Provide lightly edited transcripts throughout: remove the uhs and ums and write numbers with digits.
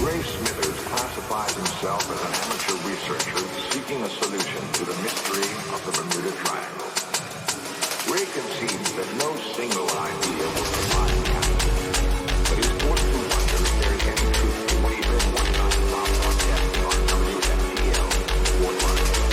Ray Smithers classifies himself as an amateur researcher seeking a solution to the mystery of the Bermuda Triangle. Ray concedes that no single idea will provide the answer, but he's forced to wonder if there is any truth to what he heard one night about broadcasting on WFTL, Fort Lauderdale.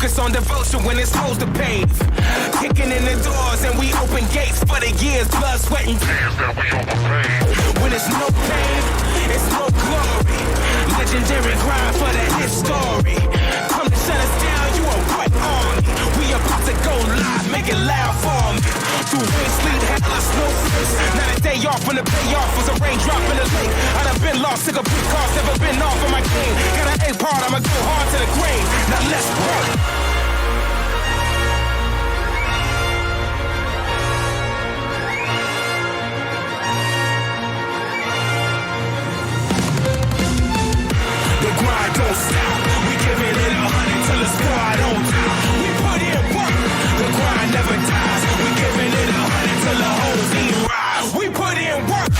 focus on devotion when it's supposed to pave. Kicking in the doors and we open gates for the years, blood, sweat, and tears that we overpaid. When it's no pain, it's no glory. Legendary grind for the hit story. Come to shut us down, you a what army? We about to go live, make it loud for me. Through rain, sleet, hail, or snowflakes. Not a day off when the payoff was a raindrop in the lake. I done been lost, took a big cost, never been off of my game. Got an A part, I'ma go hard to the grain. Now let's work. The grind don't stop. We giving it 100 till the squad on top. We put in work. The grind never dies. We giving it 100 till the whole team rise. We put in work.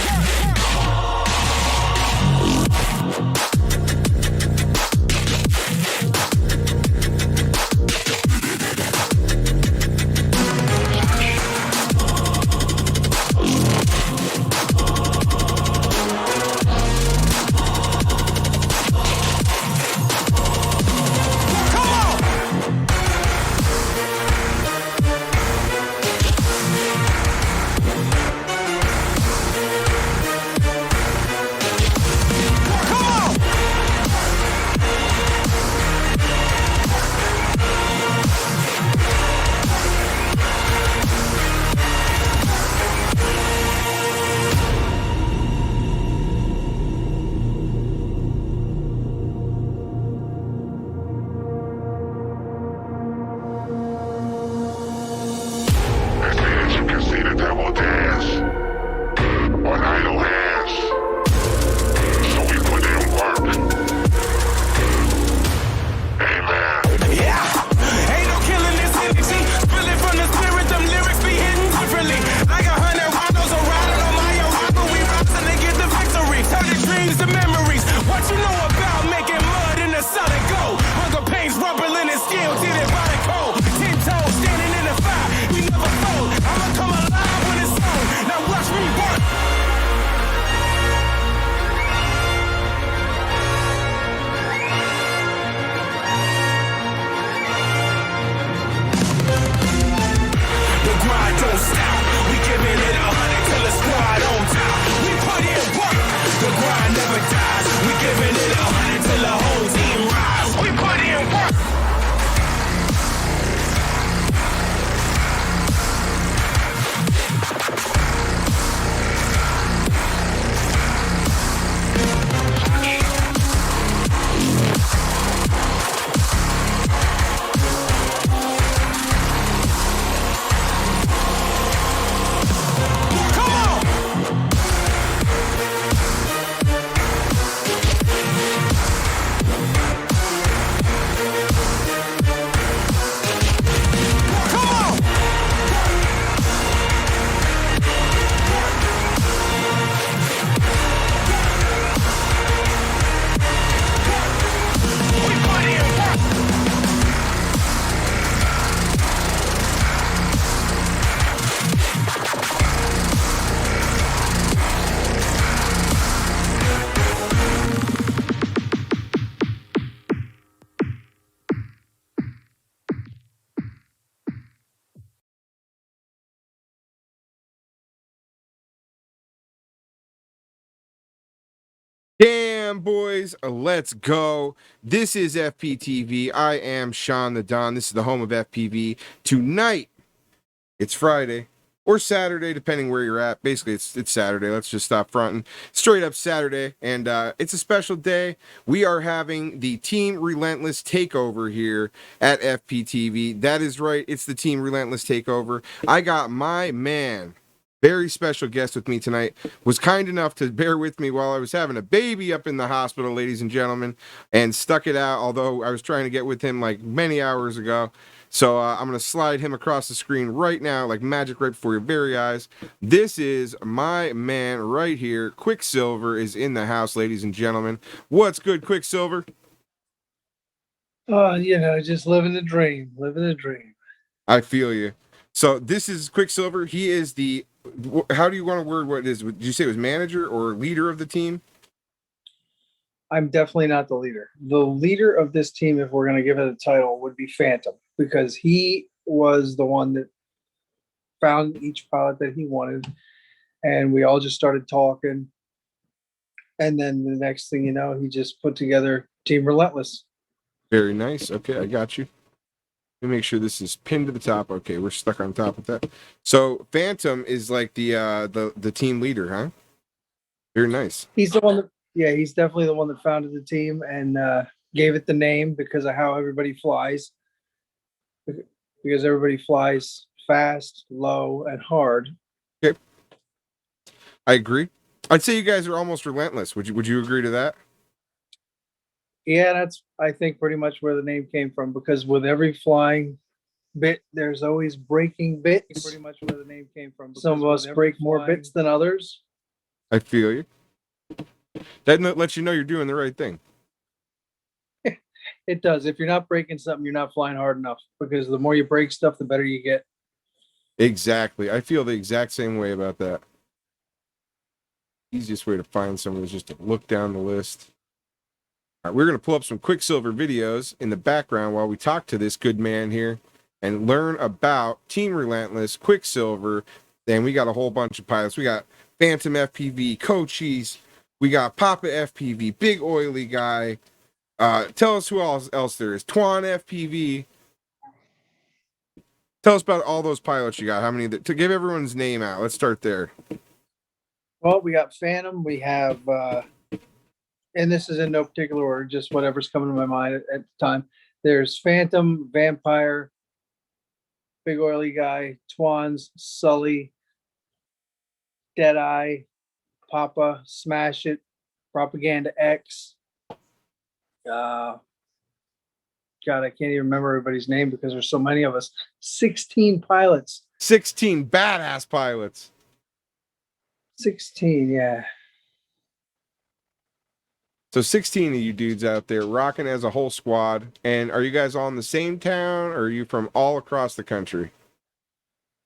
Damn, boys, let's go. This is FPTV. I am Sean the Don. This is the home of FPV. Tonight, it's Friday or Saturday, depending where you're at. Basically, it's Saturday. Let's just stop fronting. Straight up Saturday, and it's a special day. We are having the Team Relentless takeover here at FPTV. That is right. It's the Team Relentless takeover. I got my man, very special guest with me tonight, was kind enough to bear with me while I was having a baby up in the hospital, ladies and gentlemen, and stuck it out, although I was trying to get with him like many hours ago. So I'm going to slide him across the screen right now, like magic, right before your very eyes. This is my man right here. Quicksilver is in the house, ladies and gentlemen. What's good, Quicksilver? Just living the dream, living the dream. I feel you. So this is Quicksilver. He is the, how do you want to word what it is? Did you say it was manager or leader of the team? I'm definitely not the leader. The leader of this team, if we're going to give it a title, would be Phantom, because he was the one that found each pilot that he wanted, and we all just started talking. And then the next thing you know, he just put together Team Relentless. Very nice. Okay, I got you. Let me make sure this is pinned to the top. Okay, we're stuck on top of that. So Phantom is like the team leader, huh? Very nice. He's the one that, yeah, he's definitely the one that founded the team and gave it the name because of how everybody flies. Because everybody flies fast, low, and hard. Okay, I agree. I'd say you guys are almost relentless. Would you agree to that? Yeah, that's, I think, pretty much where the name came from, because with every flying bit, there's always breaking bits. Pretty much where the name came from. Some of us break more bits than others. I feel you. That lets you know you're doing the right thing. It does. If you're not breaking something, you're not flying hard enough, because the more you break stuff, the better you get. Exactly. I feel the exact same way about that. Easiest way to find someone is just to look down the list. All right, we're going to pull up some Quicksilver videos in the background while we talk to this good man here and learn about Team Relentless, Quicksilver. Then we got a whole bunch of pilots. We got Phantom FPV, Cochise. We got Papa FPV, Big Oily Guy. Tell us who else there is. Twan FPV. Tell us about all those pilots you got. How many? To give everyone's name out. Let's start there. Well, we got Phantom. We have, and this is in no particular order, just whatever's coming to my mind at the time. There's Phantom, Vampire, Big Oily Guy, Twans, Sully, Deadeye, Papa, Smash It, Propaganda X. God, I can't even remember everybody's name because there's so many of us. 16 pilots. 16 badass pilots. 16, yeah. So 16 of you dudes out there rocking as a whole squad. And are you guys all in the same town, or are you from all across the country?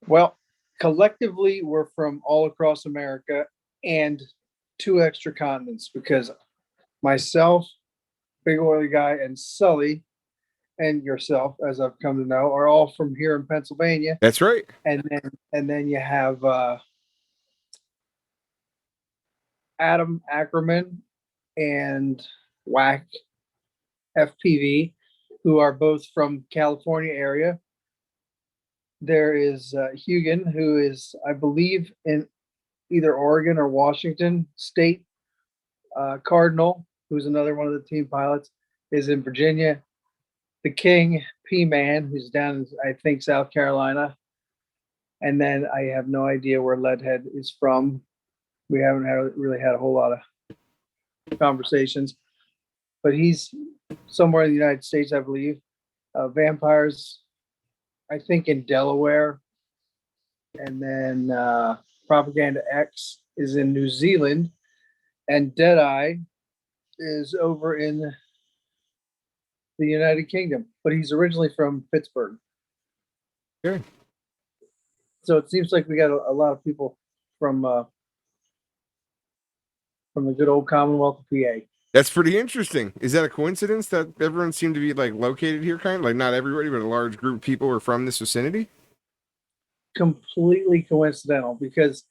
Well, collectively, we're from all across America and 2 extra continents, because myself, Big Oily Guy, and Sully, and yourself, as I've come to know, are all from here in Pennsylvania. That's right. And then you have Adam Ackerman and Whack FPV, who are both from California area. There is Hugan, who is, I believe, in either Oregon or Washington State. Cardinal, who's another one of the team pilots, is in Virginia. The King, P-Man, who's down in, I think, South Carolina. And then I have no idea where Leadhead is from. We haven't really had a whole lot of conversations. But he's somewhere in the United States, I believe. Vampires, I think, in Delaware. And then Propaganda X is in New Zealand. And Deadeye is over in the United Kingdom, but he's originally from Pittsburgh. Good. So it seems like we got a lot of people from the good old Commonwealth of PA. That's pretty interesting. Is that a coincidence that everyone seemed to be like located here, kind of like not everybody, but a large group of people were from this vicinity? Completely coincidental, because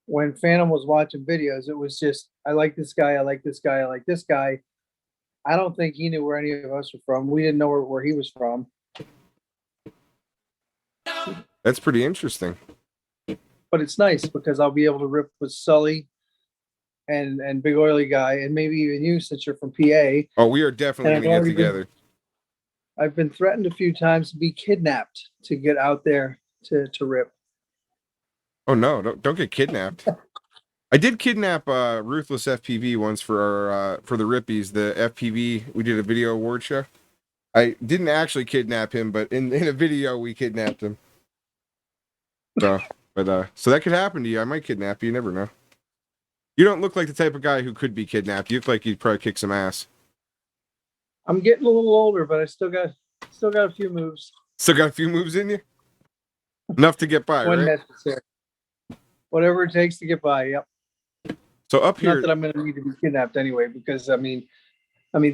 when Phantom was watching videos, it was just, I like this guy, I like this guy, I like this guy. I don't think he knew where any of us were from. We didn't know where he was from. That's pretty interesting. But it's nice because I'll be able to rip with Sully and Big Oily Guy, and maybe even you, since you're from PA. Oh, we are definitely going to get together. I've been threatened a few times to be kidnapped to get out there to rip. Oh no, don't get kidnapped. I did kidnap Ruthless FPV once for our for the Rippies, the FPV. We did a video award show. I didn't actually kidnap him, but in a video we kidnapped him. So that could happen to you. I might kidnap you. You never know. You don't look like the type of guy who could be kidnapped. You look like you'd probably kick some ass. I'm getting a little older, but I still got a few moves. Still got a few moves in you? Enough to get by, when right? necessary. Whatever it takes to get by, yep. So up Not here, that I'm going to need to be kidnapped anyway, because I mean,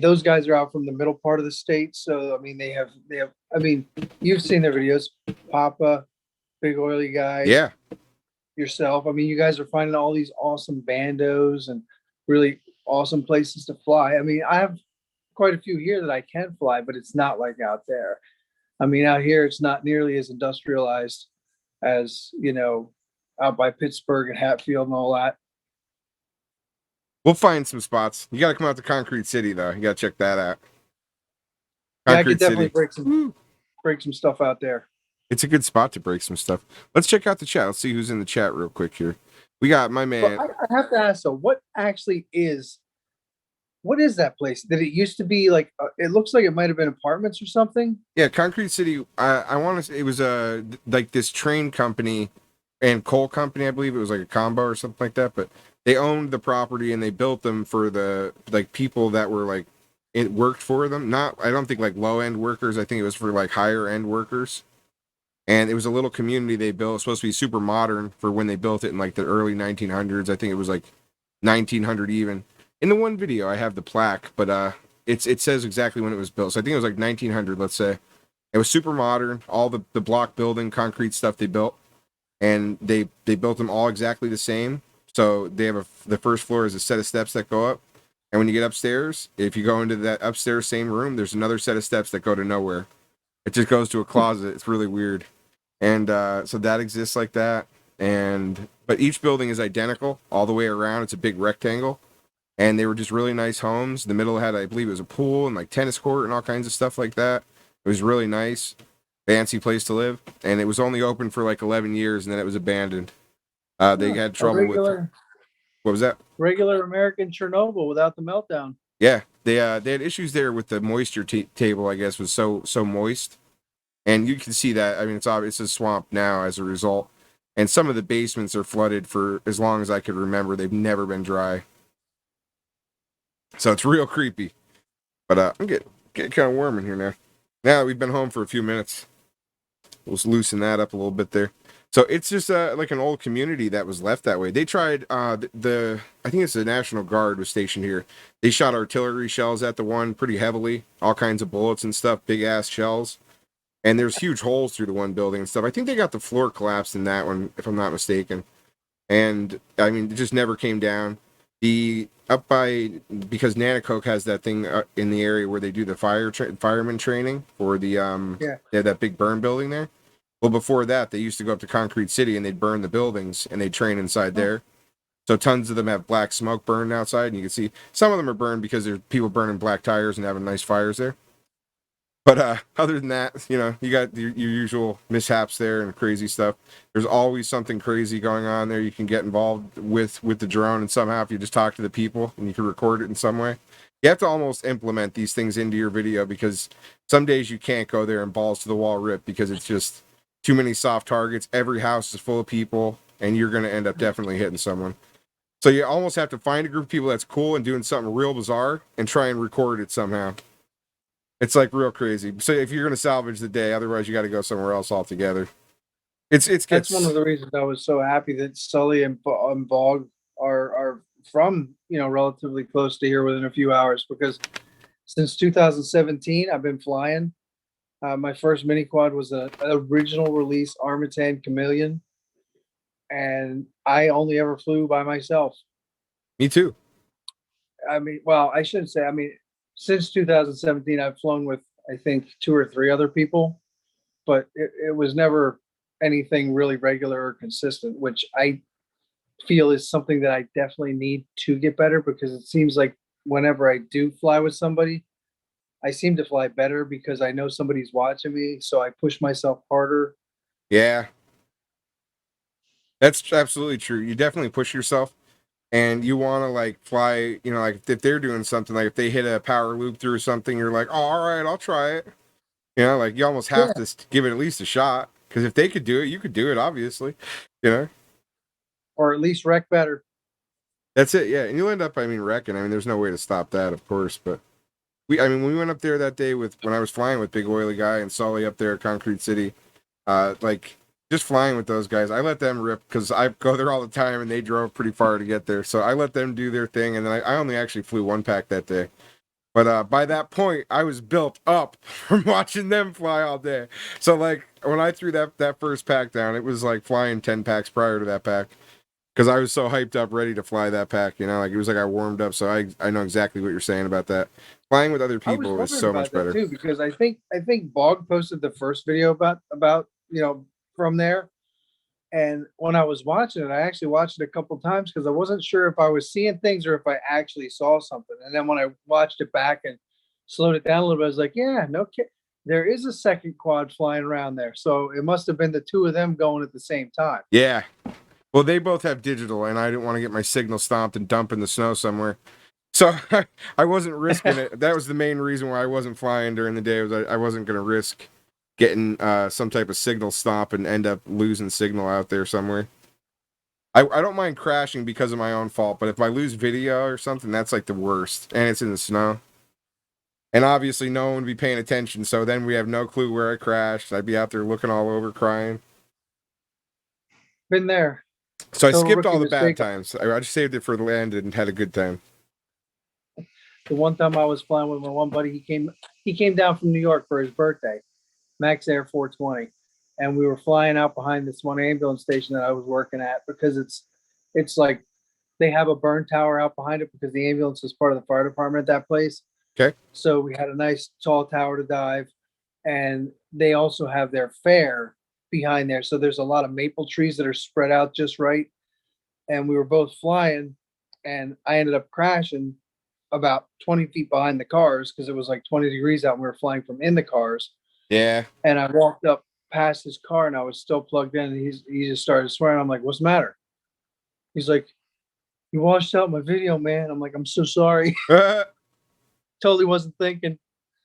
those guys are out from the middle part of the state, so I mean, they have. I mean, you've seen their videos, Papa, Big Oily Guy, yeah. yourself. I mean, you guys are finding all these awesome bandos and really awesome places to fly. I mean, I have quite a few here that I can fly, but it's not like out there. I mean, out here, it's not nearly as industrialized as, out by Pittsburgh and Hatfield and all that. We'll find some spots. You got to come out to Concrete City, though. You got to check that out. Yeah, I Concrete could definitely City. break some stuff out there. It's a good spot to break some stuff. Let's check out the chat. Let's see who's in the chat real quick here. We got my man. But I have to ask though, what is that place? Did it used to be like? It looks like it might have been apartments or something. Yeah, Concrete City. I want to say it was like this train company and coal company. I believe it was like a combo or something like that. But they owned the property and they built them for the like people that were like it worked for them. Not I don't think like low end workers. I think it was for like higher end workers. And it was a little community they built. It was supposed to be super modern for when they built it in like the early 1900s. I think it was like 1900 even. In the one video, I have the plaque, but it says exactly when it was built. So I think it was like 1900, let's say. It was super modern. All the block building, concrete stuff they built, and they built them all exactly the same. So they have the first floor is a set of steps that go up, and when you get upstairs, if you go into that upstairs same room, there's another set of steps that go to nowhere. It just goes to a closet. It's really weird. And so that exists like that. But each building is identical all the way around. It's a big rectangle. And they were just really nice homes. The middle had, I believe it was a pool and like tennis court and all kinds of stuff like that. It was really nice, fancy place to live. And it was only open for like 11 years and then it was abandoned. They had trouble with, what was that? Regular American Chernobyl without the meltdown. Yeah, they had issues there with the moisture table, I guess, was so moist. And you can see that. I mean, it's obvious it's a swamp now as a result. And some of the basements are flooded for as long as I could remember. They've never been dry. So it's real creepy. But I'm getting kind of warm in here now. Now we've been home for a few minutes. We'll loosen that up a little bit there. So it's just like an old community that was left that way. They tried I think it's the National Guard was stationed here. They shot artillery shells at the one pretty heavily, all kinds of bullets and stuff, big ass shells. And there's huge holes through the one building and stuff. I think they got the floor collapsed in that one, if I'm not mistaken. And I mean, it just never came down. Because Nanacoke has that thing in the area where they do the fireman training for the they had that big burn building there. Well, before that, they used to go up to Concrete City and they'd burn the buildings and they'd train inside there. So tons of them have black smoke burned outside, and you can see some of them are burned because there's people burning black tires and having nice fires there. But other than that, you got your usual mishaps there and crazy stuff. There's always something crazy going on there. You can get involved with the drone, and somehow if you just talk to the people and you can record it in some way. You have to almost implement these things into your video because some days you can't go there and balls to the wall rip because it's just too many soft targets. Every house is full of people, and you're going to end up definitely hitting someone. So you almost have to find a group of people that's cool and doing something real bizarre and try and record it somehow. It's like real crazy. So if you're going to salvage the day, otherwise you got to go somewhere else altogether. That's one of the reasons I was so happy that Sully and Bog are from, relatively close to here within a few hours, because since 2017, I've been flying. My first mini quad was an original release Armitan Chameleon, and I only ever flew by myself. Me too. I mean, well, I shouldn't say. I mean, since 2017, I've flown with, I think, 2 or 3 other people, but it was never anything really regular or consistent, which I feel is something that I definitely need to get better, because it seems like whenever I do fly with somebody, I seem to fly better because I know somebody's watching me, so I push myself harder. Yeah. That's absolutely true. You definitely push yourself. And you want to like fly, like if they're doing something, like if they hit a power loop through something, you're like, oh, all right, I'll try it. Like you almost have to give it at least a shot, because if they could do it, you could do it, obviously, or at least wreck better. That's it. Yeah. And you'll end up, wrecking. There's no way to stop that, of course. But when we went up there that day when I was flying with Big Oily Guy and Sully up there at Concrete City, like just flying with those guys. I let them rip because I go there all the time, and they drove pretty far to get there. So I let them do their thing, and then I only actually flew one pack that day. But by that point, I was built up from watching them fly all day. So like when I threw that first pack down, it was like flying 10 packs prior to that pack because I was so hyped up, ready to fly that pack. You know, like it was like I warmed up. So I know exactly what you're saying about that. Flying with other I was people is wondering so about much that better. too, because I think Bog posted the first video about from there. And when I was watching it, I actually watched it a couple times because I wasn't sure if I was seeing things or if I actually saw something. And then when I watched it back and slowed it down a little bit, I was like, yeah, no kid. There is a second quad flying around there. So it must have been the two of them going at the same time. Yeah. Well, they both have digital, and I didn't want to get my signal stomped and dump in the snow somewhere. So I wasn't risking it. That was the main reason why I wasn't flying during the day. Was I wasn't going to risk getting some type of signal stop and end up losing signal out there somewhere. I don't mind crashing because of my own fault, but if I lose video or something, that's like the worst. And it's in the snow. And obviously no one would be paying attention, so then we have no clue where I crashed. I'd be out there looking all over crying. Been there. So I Total skipped all rookie the bad mistake. times. I just saved it for the land and had a good time. The one time I was flying with my one buddy, he came down from New York for his birthday, Max Air 420, and we were flying out behind this one ambulance station that I was working at because it's like they have a burn tower out behind it because the ambulance is part of the fire department at that place. Okay. So we had a nice tall tower to dive, and they also have their fair behind there. So there's a lot of maple trees that are spread out just right. And we were both flying, and I ended up crashing about 20 feet behind the cars because it was like 20 degrees out and we were flying from in the cars. Yeah. And I walked up past his car and I was still plugged in, and he just started swearing. I'm like, what's the matter? He's like, you washed out my video, man. I'm like, I'm so sorry. Totally wasn't thinking.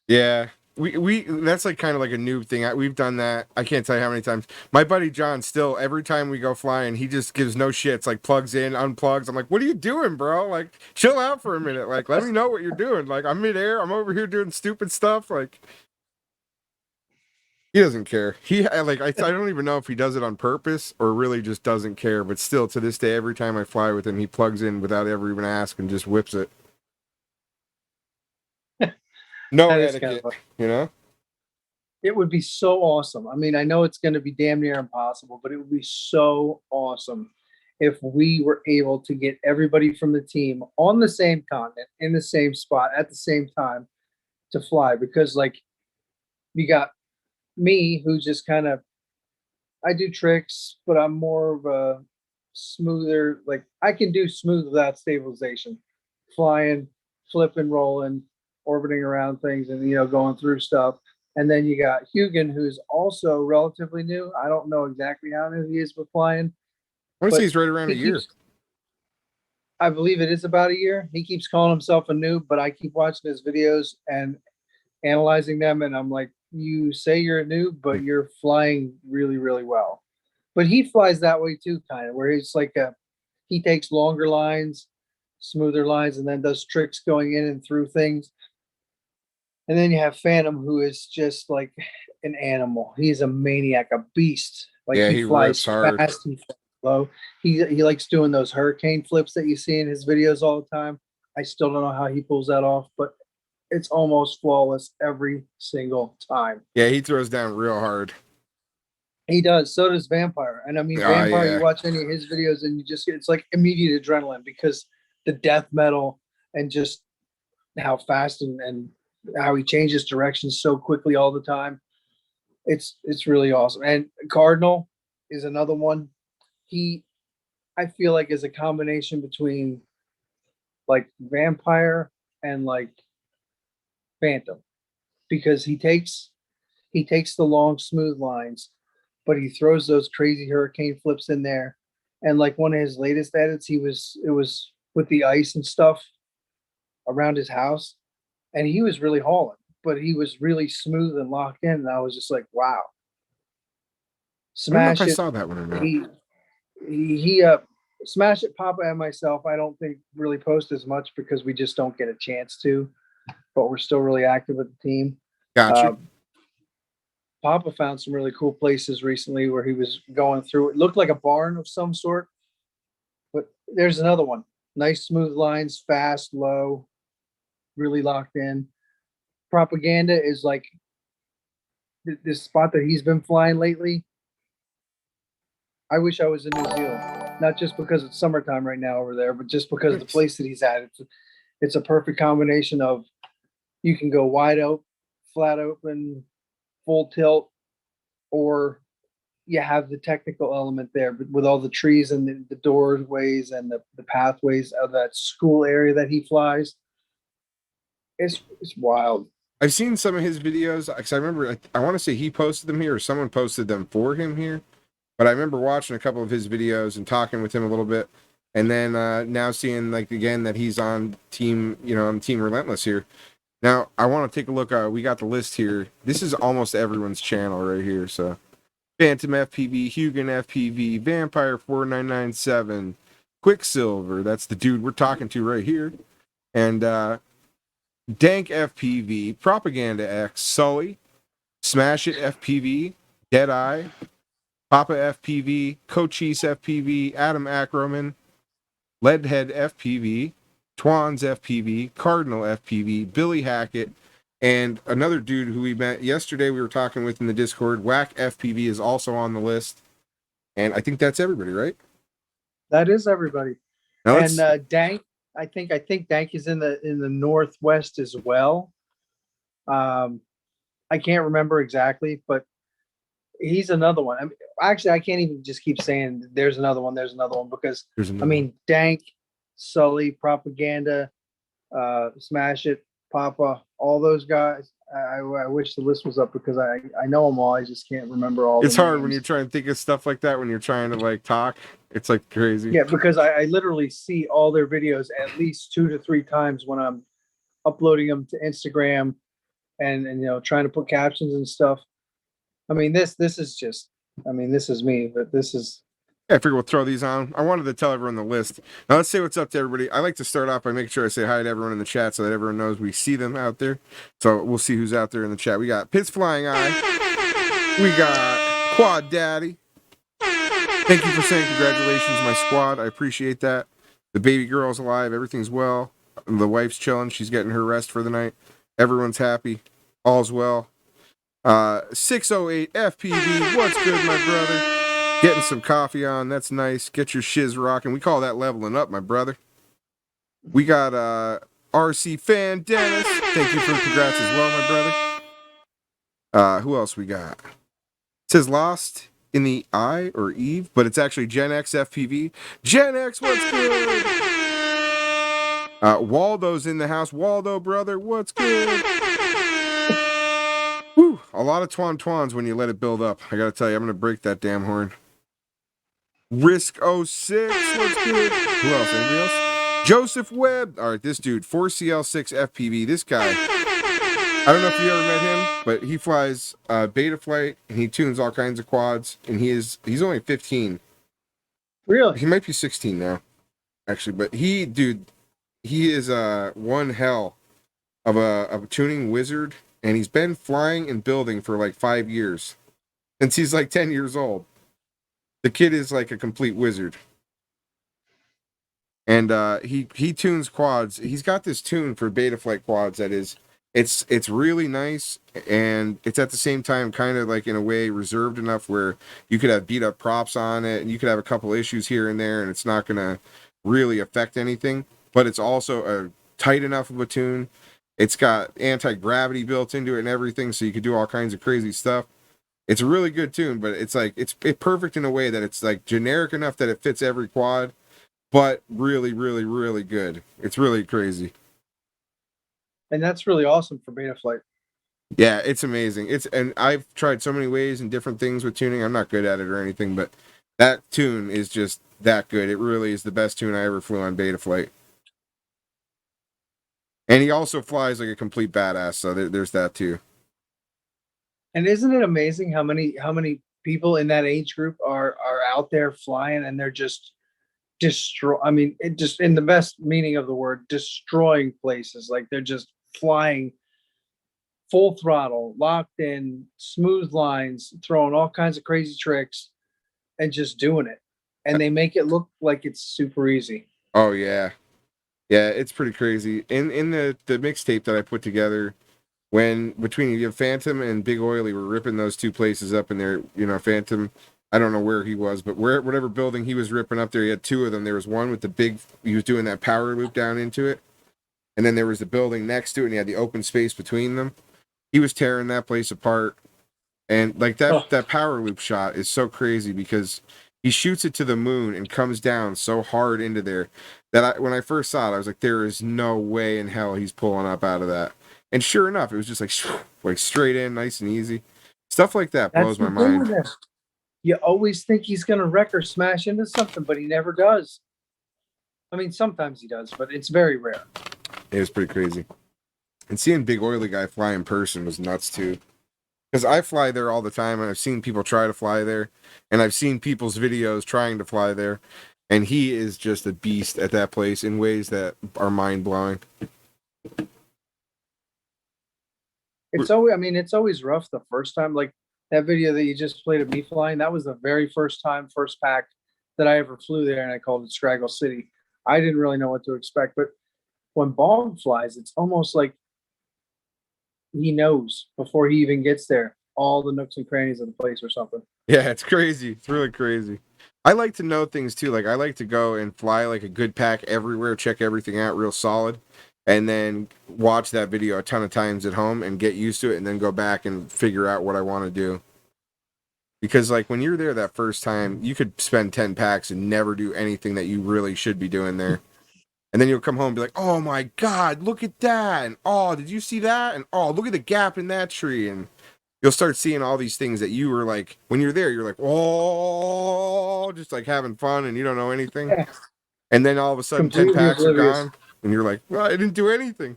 Yeah. We that's like kind of like a noob thing. We've done that. I can't tell you how many times. My buddy John still every time we go flying, he just gives no shits. Like plugs in, unplugs. I'm like, what are you doing, bro? Like, chill out for a minute. Like, let me know what you're doing. Like, I'm midair. I'm over here doing stupid stuff. Like, he doesn't care. I don't even know if he does it on purpose or really just doesn't care. But still, to this day, every time I fly with him, he plugs in without ever even asking, just whips it. No That is kind etiquette, of you know? It would be so awesome. I mean, I know it's going to be damn near impossible, but it would be so awesome if we were able to get everybody from the team on the same continent, in the same spot, at the same time to fly. Because, like, you got me, who just kind of, I do tricks, but I'm more of a smoother, like, I can do smooth without stabilization, flying, flipping, rolling, orbiting around things, and, going through stuff. And then you got Hugan, who's also relatively new. I don't know exactly how new he is with flying, I want to say but he's right around a he year. keeps, I believe it is about a year. He keeps calling himself a noob, but I keep watching his videos and analyzing them. And I'm like, you say you're a noob, but you're flying really, really well. But he flies that way too, kind of, where he's like he takes longer lines, smoother lines, and then does tricks going in and through things. And then you have Phantom, who is just like an animal. He's a maniac, a beast. Like, Yeah, he he flies rips hard. fast, he flies low. He likes doing those hurricane flips that you see in his videos all the time. I still don't know how he pulls that off, but it's almost flawless every single time. Yeah, he throws down real hard. He does. So does Vampire. And I mean, Oh, Vampire, yeah. you watch any of his videos and it's like immediate adrenaline because the death metal and just how fast and how he changes directions so quickly all the time. It's really awesome. And Cardinal is another one. I feel like, is a combination between like Vampire and like Phantom, because he takes the long smooth lines, but he throws those crazy hurricane flips in there. And like one of his latest edits, it was with the ice and stuff around his house, and he was really hauling, but he was really smooth and locked in. And I was just like, wow. I don't know if Smash I it. saw that one or not. He Smash It, Papa, and myself, I don't think really post as much because we just don't get a chance to, but we're still really active with the team. Gotcha. Papa found some really cool places recently where he was going through. It looked like a barn of some sort, but there's another one. Nice smooth lines, fast, low, really locked in. Propaganda is like this spot that he's been flying lately. I wish I was in New Zealand, not just because it's summertime right now over there, but just because of the place that he's at. It's a perfect combination of you can go wide open, flat open, full tilt, or you have the technical element there, but with all the trees and the doorways and the pathways of that school area that he flies. It's wild. I've seen some of his videos because I remember I want to say he posted them here or someone posted them for him here, but I remember watching a couple of his videos and talking with him a little bit, and then now seeing like again that he's on team, on Team Relentless here. Now I want to take a look. We got the list here. This is almost everyone's channel right here. So Phantom FPV, Hugin FPV, Vampire 4997, Quicksilver. That's the dude we're talking to right here, and Dank FPV, Propaganda X, Sully, Smash It FPV, Deadeye, Papa FPV, Cochise FPV, Adam Ackerman, Leadhead FPV, Twans FPV, Cardinal FPV, Billy Hackett, and another dude who we met yesterday we were talking with in the Discord, Whack FPV, is also on the list. And I think that's everybody, right? That is everybody. Now and Dank, I think Dank is in the Northwest as well. I can't remember exactly, but he's another one. I mean, actually, I can't even just keep saying there's another one because I mean Dank, Sully, Propaganda, Smash It, Papa, all those guys. I wish the list was up because I know them all. I just can't remember all. It's hard when you're trying to think of stuff like that when you're trying to like talk. It's like crazy. Yeah, because I literally see all their videos at least 2 to 3 times when I'm uploading them to Instagram and trying to put captions and stuff. I mean, this is just, this is me, but this is. Yeah, I figure we'll throw these on. I wanted to tell everyone the list. Now let's say what's up to everybody. I like to start off by making sure I say hi to everyone in the chat so that everyone knows we see them out there. So we'll see who's out there in the chat. We got Pitts Flying Eye. We got Quad Daddy. Thank you for saying congratulations, my squad. I appreciate that. The baby girl's alive. Everything's well. The wife's chilling. She's getting her rest for the night. Everyone's happy. All's well. 608 FPV. What's good, my brother? Getting some coffee on. That's nice. Get your shiz rocking. We call that leveling up, my brother. We got RC Fan Dennis. Thank you for the congrats as well, my brother. Who else we got? It says Lost in the I or Eve, but it's actually Gen X FPV. Gen X, what's good? Waldo's in the house. Waldo, brother, what's good? Whew, a lot of twans when you let it build up. I gotta tell you, I'm gonna break that damn horn. Risk 06, what's good? Who else? Anybody else? Joseph Webb. All right, this dude, 4CL6 FPV. This guy, I don't know if you ever met him, but he flies beta flight and he tunes all kinds of quads. And he's only 15. Really? He might be 16 now, actually. But he is one hell of a tuning wizard. And he's been flying and building for like 5 years. Since he's like 10 years old. The kid is like a complete wizard. And he tunes quads. He's got this tune for beta flight quads that is it's really nice, and it's at the same time kind of like in a way reserved enough where you could have beat up props on it and you could have a couple issues here and there and it's not gonna really affect anything. But it's also a tight enough of a tune. It's got anti-gravity built into it and everything, so you could do all kinds of crazy stuff. It's a really good tune, but it's like it's perfect in a way that it's like generic enough that it fits every quad, but really, really, really good. It's really crazy. And that's really awesome for beta flight. Yeah, it's amazing. And I've tried so many ways and different things with tuning. I'm not good at it or anything, but that tune is just that good. It really is the best tune I ever flew on beta flight. And he also flies like a complete badass, so there's that too. And isn't it amazing how many people in that age group are out there flying and they're just it just in the best meaning of the word, destroying places. Like they're just flying full throttle, locked in, smooth lines, throwing all kinds of crazy tricks, and just doing it. And they make it look like it's super easy. Oh yeah. Yeah, it's pretty crazy. In the mixtape that I put together, when between you have Phantom and Big Oily were ripping those two places up in there, Phantom, I don't know where he was, but whatever building he was ripping up there, he had two of them. There was one with the big, he was doing that power loop down into it. And then there was the building next to it, and he had the open space between them. He was tearing that place apart. And like that power loop shot is so crazy because he shoots it to the moon and comes down so hard into there that when I first saw it, I was like, there is no way in hell he's pulling up out of that. And sure enough, it was just like straight in, nice and easy. Stuff like that blows my mind. You always think he's going to wreck or smash into something, but he never does. I mean, sometimes he does, but it's very rare. It was pretty crazy. And seeing Big Oily Guy fly in person was nuts too. Because I fly there all the time, and I've seen people try to fly there, and I've seen people's videos trying to fly there, and he is just a beast at that place in ways that are mind-blowing. It's always rough the first time. Like that video that you just played of me flying, that was the very first pack that I ever flew there, and I called it Scraggle City. I didn't really know what to expect, but when Bog flies, it's almost like he knows before he even gets there all the nooks and crannies of the place or something. Yeah, it's crazy. It's really crazy. I like to know things too. Like I like to go and fly like a good pack everywhere, check everything out real solid, and then watch that video a ton of times at home and get used to it, and then go back and figure out what I want to do. Because like when you're there that first time, you could spend 10 packs and never do anything that you really should be doing there. And then you'll come home and be like, oh my God, look at that. And oh, did you see that? And oh, look at the gap in that tree. And you'll start seeing all these things that you were like, when you're there, you're like, oh, just like having fun and you don't know anything. Yeah. And then all of a sudden, Completely 10 packs oblivious. are gone. And you're like, well, I didn't do anything.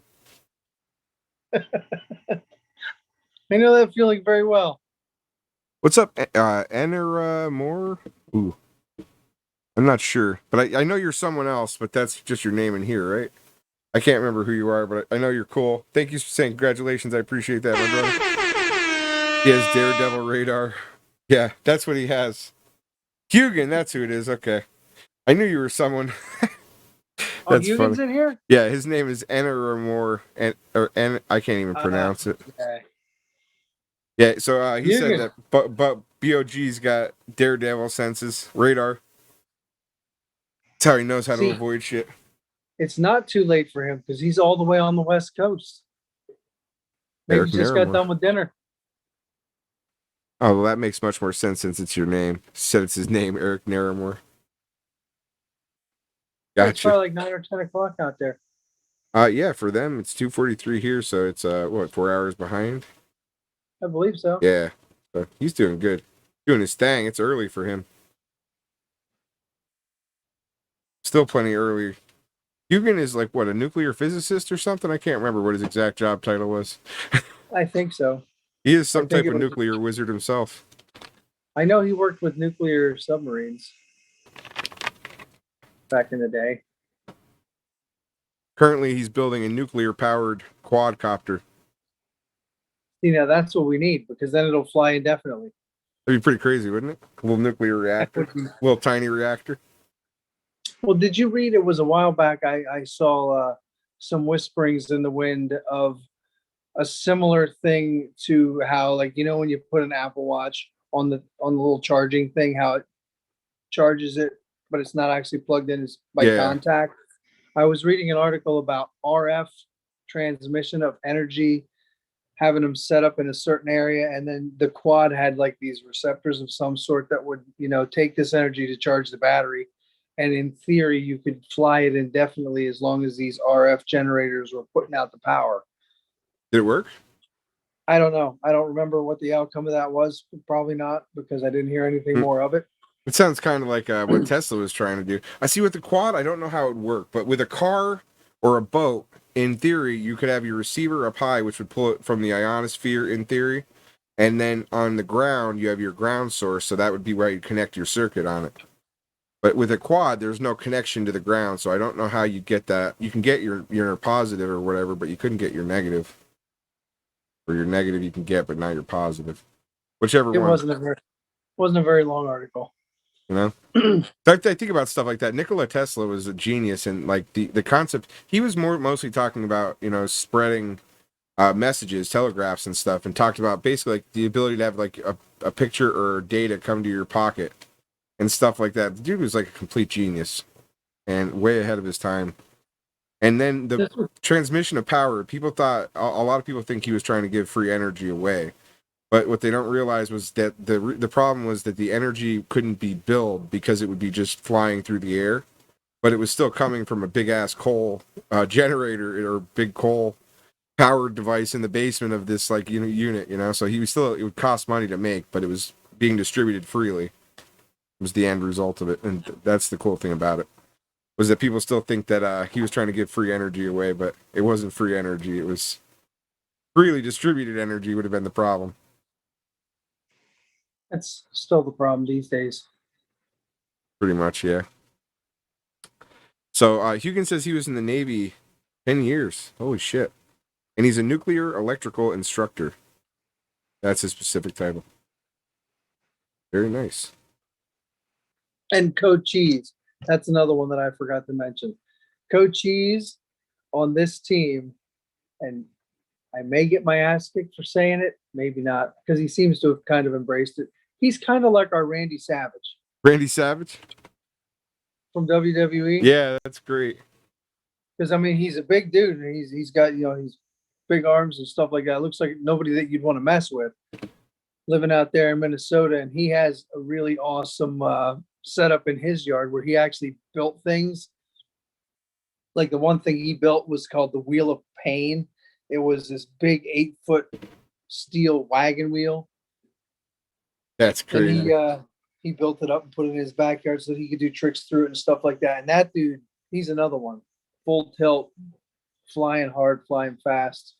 I know that feeling very well. What's up, Enner Moore? Ooh. I'm not sure, but I know you're someone else, but that's just your name in here, right? I can't remember who you are, but I know you're cool. Thank you for saying congratulations. I appreciate that, my brother. He has Daredevil radar. Yeah, that's what he has. Hugan, that's who it is. Okay. I knew you were someone. That's Hugan's funny. In here? Yeah, his name is Enner or Moore, I can't even pronounce it. Okay. Yeah, so he said that but BOG's got Daredevil senses, radar. That's how he knows how to avoid shit. It's not too late for him because he's all the way on the West Coast. Maybe he just got done with dinner. Oh, well, that makes much more sense since it's your name. Said it's his name, Eric Naramore. Gotcha. It's probably like 9 or 10 o'clock out there. Yeah, for them it's 2:43 here, so it's 4 hours behind. I believe so. Yeah, so he's doing good, doing his thing. It's early for him. Still plenty early. Hugan is like what, a nuclear physicist or something? I can't remember what his exact job title was. I think so. He is some type of nuclear wizard himself. I know he worked with nuclear submarines back in the day. Currently, he's building a nuclear-powered quadcopter. See, now that's what we need, because then it'll fly indefinitely. That'd be pretty crazy, wouldn't it? A little nuclear reactor. Little tiny reactor. Well, did you read, it was a while back, I saw some whisperings in the wind of a similar thing to how, like, when you put an Apple Watch on the little charging thing, how it charges it, but it's not actually plugged in, it's by contact. I was reading an article about RF transmission of energy, having them set up in a certain area, and then the quad had like these receptors of some sort that would, take this energy to charge the battery. And in theory, you could fly it indefinitely as long as these RF generators were putting out the power. Did it work? I don't know. I don't remember what the outcome of that was. Probably not, because I didn't hear anything more of it. It sounds kind of like what Tesla was trying to do. I see with the quad, I don't know how it would work, but with a car or a boat, in theory, you could have your receiver up high, which would pull it from the ionosphere in theory. And then on the ground, you have your ground source, so that would be where you connect your circuit on it. But with a quad, there's no connection to the ground, so I don't know how you get that. You can get your positive or whatever, but you couldn't get your negative. or you're negative you can get, but now you're positive. Whichever It one, wasn't a very long article. you know. I think about stuff like that. Nikola Tesla was a genius, and like the concept, he was mostly talking about spreading messages, telegraphs, and stuff, and talked about basically like the ability to have like a picture or data come to your pocket and stuff like that. The dude was like a complete genius and way ahead of his time. And then the transmission of power, people thought a lot of people think he was trying to give free energy away. But what they don't realize was that the problem was that the energy couldn't be billed because it would be just flying through the air, but it was still coming from a big ass coal generator or big coal powered device in the basement of this like unit. So he was still, it would cost money to make, but it was being distributed freely. It was the end result of it, and that's the cool thing about it, was that people still think that he was trying to give free energy away, but it wasn't free energy. It was freely distributed energy would have been the problem. That's still the problem these days. Pretty much, yeah. So Hugan says he was in the Navy 10 years. Holy shit. And he's a nuclear electrical instructor. That's his specific title. Very nice. And Code Cheese. That's another one that I forgot to mention. Code Cheese on this team, and I may get my ass kicked for saying it, maybe not, because he seems to have kind of embraced it. He's kind of like our Randy Savage. Randy Savage? From WWE? Yeah, that's great. Because, I mean, he's a big dude, and he's got, he's big arms and stuff like that. Looks like nobody that you'd want to mess with living out there in Minnesota. And he has a really awesome setup in his yard where he actually built things. Like the one thing he built was called the Wheel of Pain. It was this big 8-foot steel wagon wheel. That's crazy. And he built it up and put it in his backyard so that he could do tricks through it and stuff like that. And that dude, he's another one. Full tilt, flying hard, flying fast.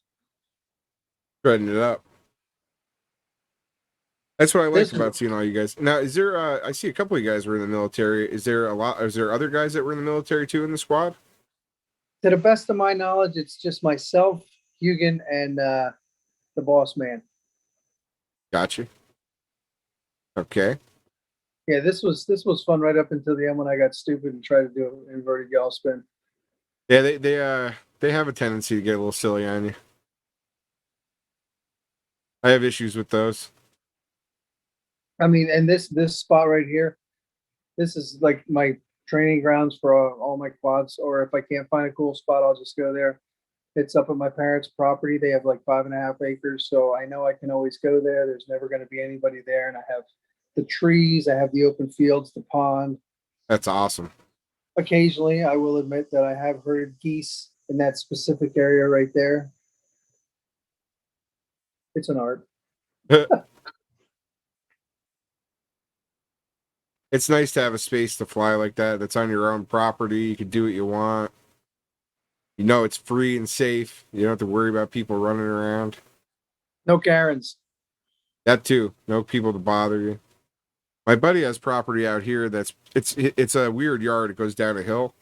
Shredding it up. That's what I like about seeing all you guys. Now, is there, I see a couple of you guys were in the military. Is there other guys that were in the military too in the squad? To the best of my knowledge, it's just myself, Hugan, and the boss man. Gotcha. Okay. Yeah, this was fun right up until the end when I got stupid and tried to do an inverted yaw spin. Yeah, they have a tendency to get a little silly on you. I have issues with those. I mean, and this spot right here, this is like my training grounds for all my quads. Or if I can't find a cool spot, I'll just go there. It's up at my parents' property. They have like 5.5 acres, so I know I can always go there. There's never going to be anybody there, and I have the trees, I have the open fields, the pond. That's awesome. Occasionally, I will admit that I have heard geese in that specific area right there. It's an art. It's nice to have a space to fly like that. That's on your own property. You can do what you want. You know it's free and safe. You don't have to worry about people running around. No Karens. That too. No people to bother you. My buddy has property out here it's a weird yard. It goes down a hill.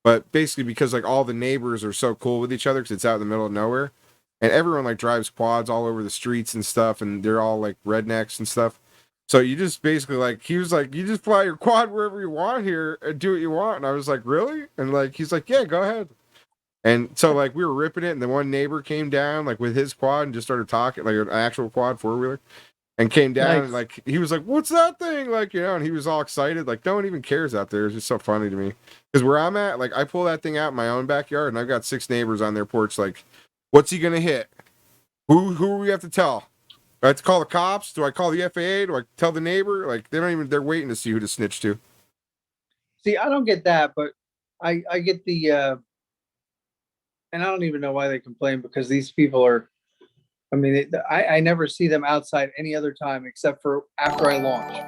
But basically because like all the neighbors are so cool with each other because it's out in the middle of nowhere. And everyone like drives quads all over the streets and stuff. And they're all like rednecks and stuff. So you just basically like, he was like, you just fly your quad wherever you want here and do what you want. And I was like, really? And like, he's like, yeah, go ahead. And so like we were ripping it. And the one neighbor came down like with his quad and just started talking like an actual quad 4-wheeler. And came down Nice. and like he was like, "What's that thing?" Like, and he was all excited. Like, no one even cares out there. It's just so funny to me. Because where I'm at, like, I pull that thing out in my own backyard, and I've got 6 neighbors on their porch. Like, what's he gonna hit? Who do we have to tell? Do I have to call the cops? Do I call the FAA? Do I tell the neighbor? Like, they don't even. They're waiting to see who to snitch to. See, I don't get that, but I get the, and I don't even know why they complain because these people are. I mean, I never see them outside any other time except for after I launch,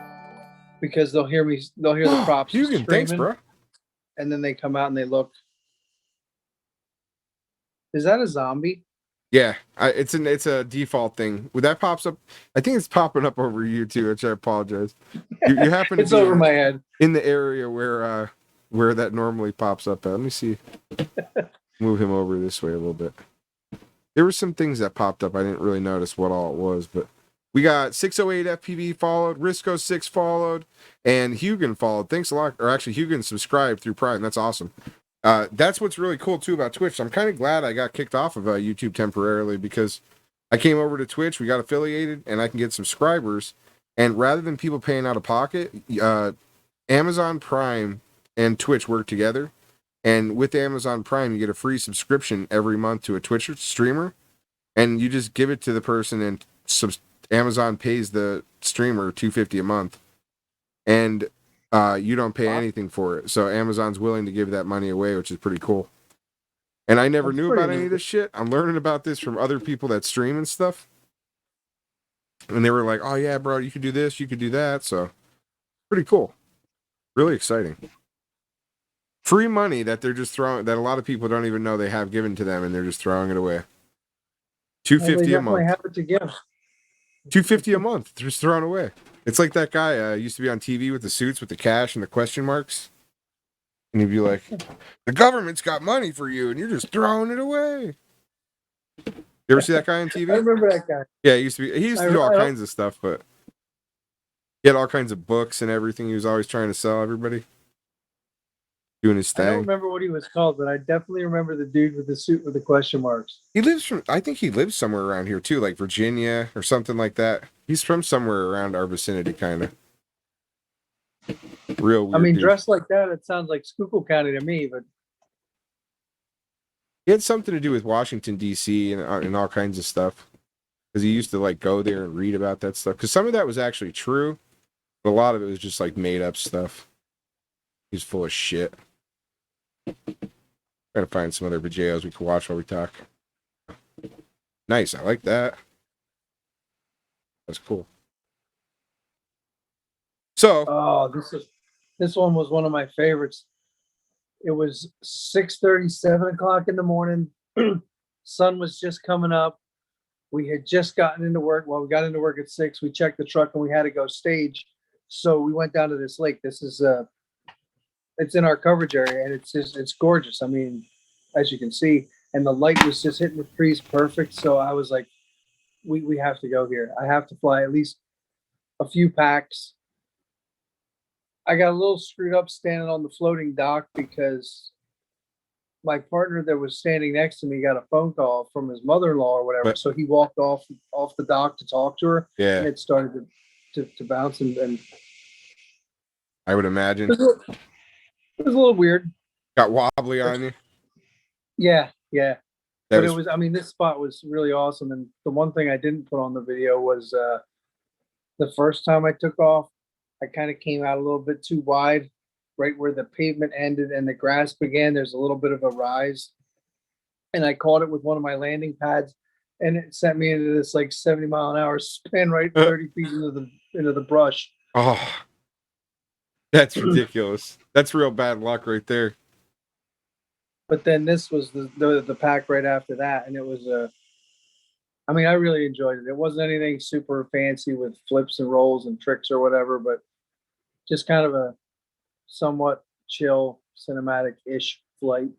because they'll hear the props Hugan, screaming, thanks, bro. and then they come out and they look. Is that a zombie? Yeah, it's a default thing. When that pops up, I think it's popping up over you too, which I apologize. You happen to It's be over my head. in the area where that normally pops up at. Let me see. Move him over this way a little bit. There were some things that popped up. I didn't really notice what all it was, but we got 608 FPV followed, Risco 6 followed, and Hugan followed. Thanks a lot. Or actually, Hugan subscribed through Prime. That's awesome. That's what's really cool too about Twitch. I'm kind of glad I got kicked off of YouTube temporarily because I came over to Twitch. We got affiliated, and I can get subscribers. And rather than people paying out of pocket, Amazon Prime and Twitch work together. And with Amazon Prime, you get a free subscription every month to a Twitch streamer, and you just give it to the person, and Amazon pays the streamer $250 a month, and you don't pay anything for it. So Amazon's willing to give that money away, which is pretty cool. And I never knew about any of this shit. I'm learning about this from other people that stream and stuff. And they were like, "Oh yeah, bro, you could do this, you could do that." So pretty cool, really exciting. Free money that they're just throwing, that a lot of people don't even know they have given to them, and they're just throwing it away. $250 a month. Have it to give. $250 a month, just thrown away. It's like that guy used to be on TV with the suits with the cash and the question marks, and he'd be like, "The government's got money for you, and you're just throwing it away." You ever see that guy on TV? I remember that guy. Yeah, he used to do all kinds of stuff, but he had all kinds of books and everything. He was always trying to sell everybody. Doing his thing. I don't remember what he was called, but I definitely remember the dude with the suit with the question marks. I think he lives somewhere around here too, like Virginia or something like that. He's from somewhere around our vicinity, kind of. Real weird. I mean, dude. Dressed like that, it sounds like Schuylkill County to me, but He had something to do with Washington, D.C. and all kinds of stuff. Because he used to like go there and read about that stuff. Because some of that was actually true, but a lot of it was just like made up stuff. He's full of shit. Trying to find some other videos we can watch while we talk. Nice, I like that. That's cool. So, this one was one of my favorites. It was 6:30, 7 o'clock in the morning. Sun was just coming up. We had just gotten into work. Well, we got into work at 6. We checked the truck and we had to go stage. So we went down to this lake. This is it's in our coverage area, and it's gorgeous. I mean, as you can see, and the light was just hitting the trees perfect. So I was like, we have to go here. I have to fly at least a few packs. I got a little screwed up standing on the floating dock because my partner that was standing next to me got a phone call from his mother-in-law or whatever. So he walked off the dock to talk to her. yeah, And it started to bounce and I would imagine. It was a little weird. Got wobbly on you. Yeah. That But it was, I mean, this spot was really awesome. And the one thing I didn't put on the video was the first time I took off, I kind of came out a little bit too wide, right where the pavement ended and the grass began. There's a little bit of a rise. And I caught it with one of my landing pads, and it sent me into this like 70-mile-an-hour spin right 30 feet into the brush. Oh, that's ridiculous. That's real bad luck right there. But then this was the pack right after that, and it was I mean, I really enjoyed it. It wasn't anything super fancy with flips and rolls and tricks or whatever, but just kind of a somewhat chill, cinematic-ish flight.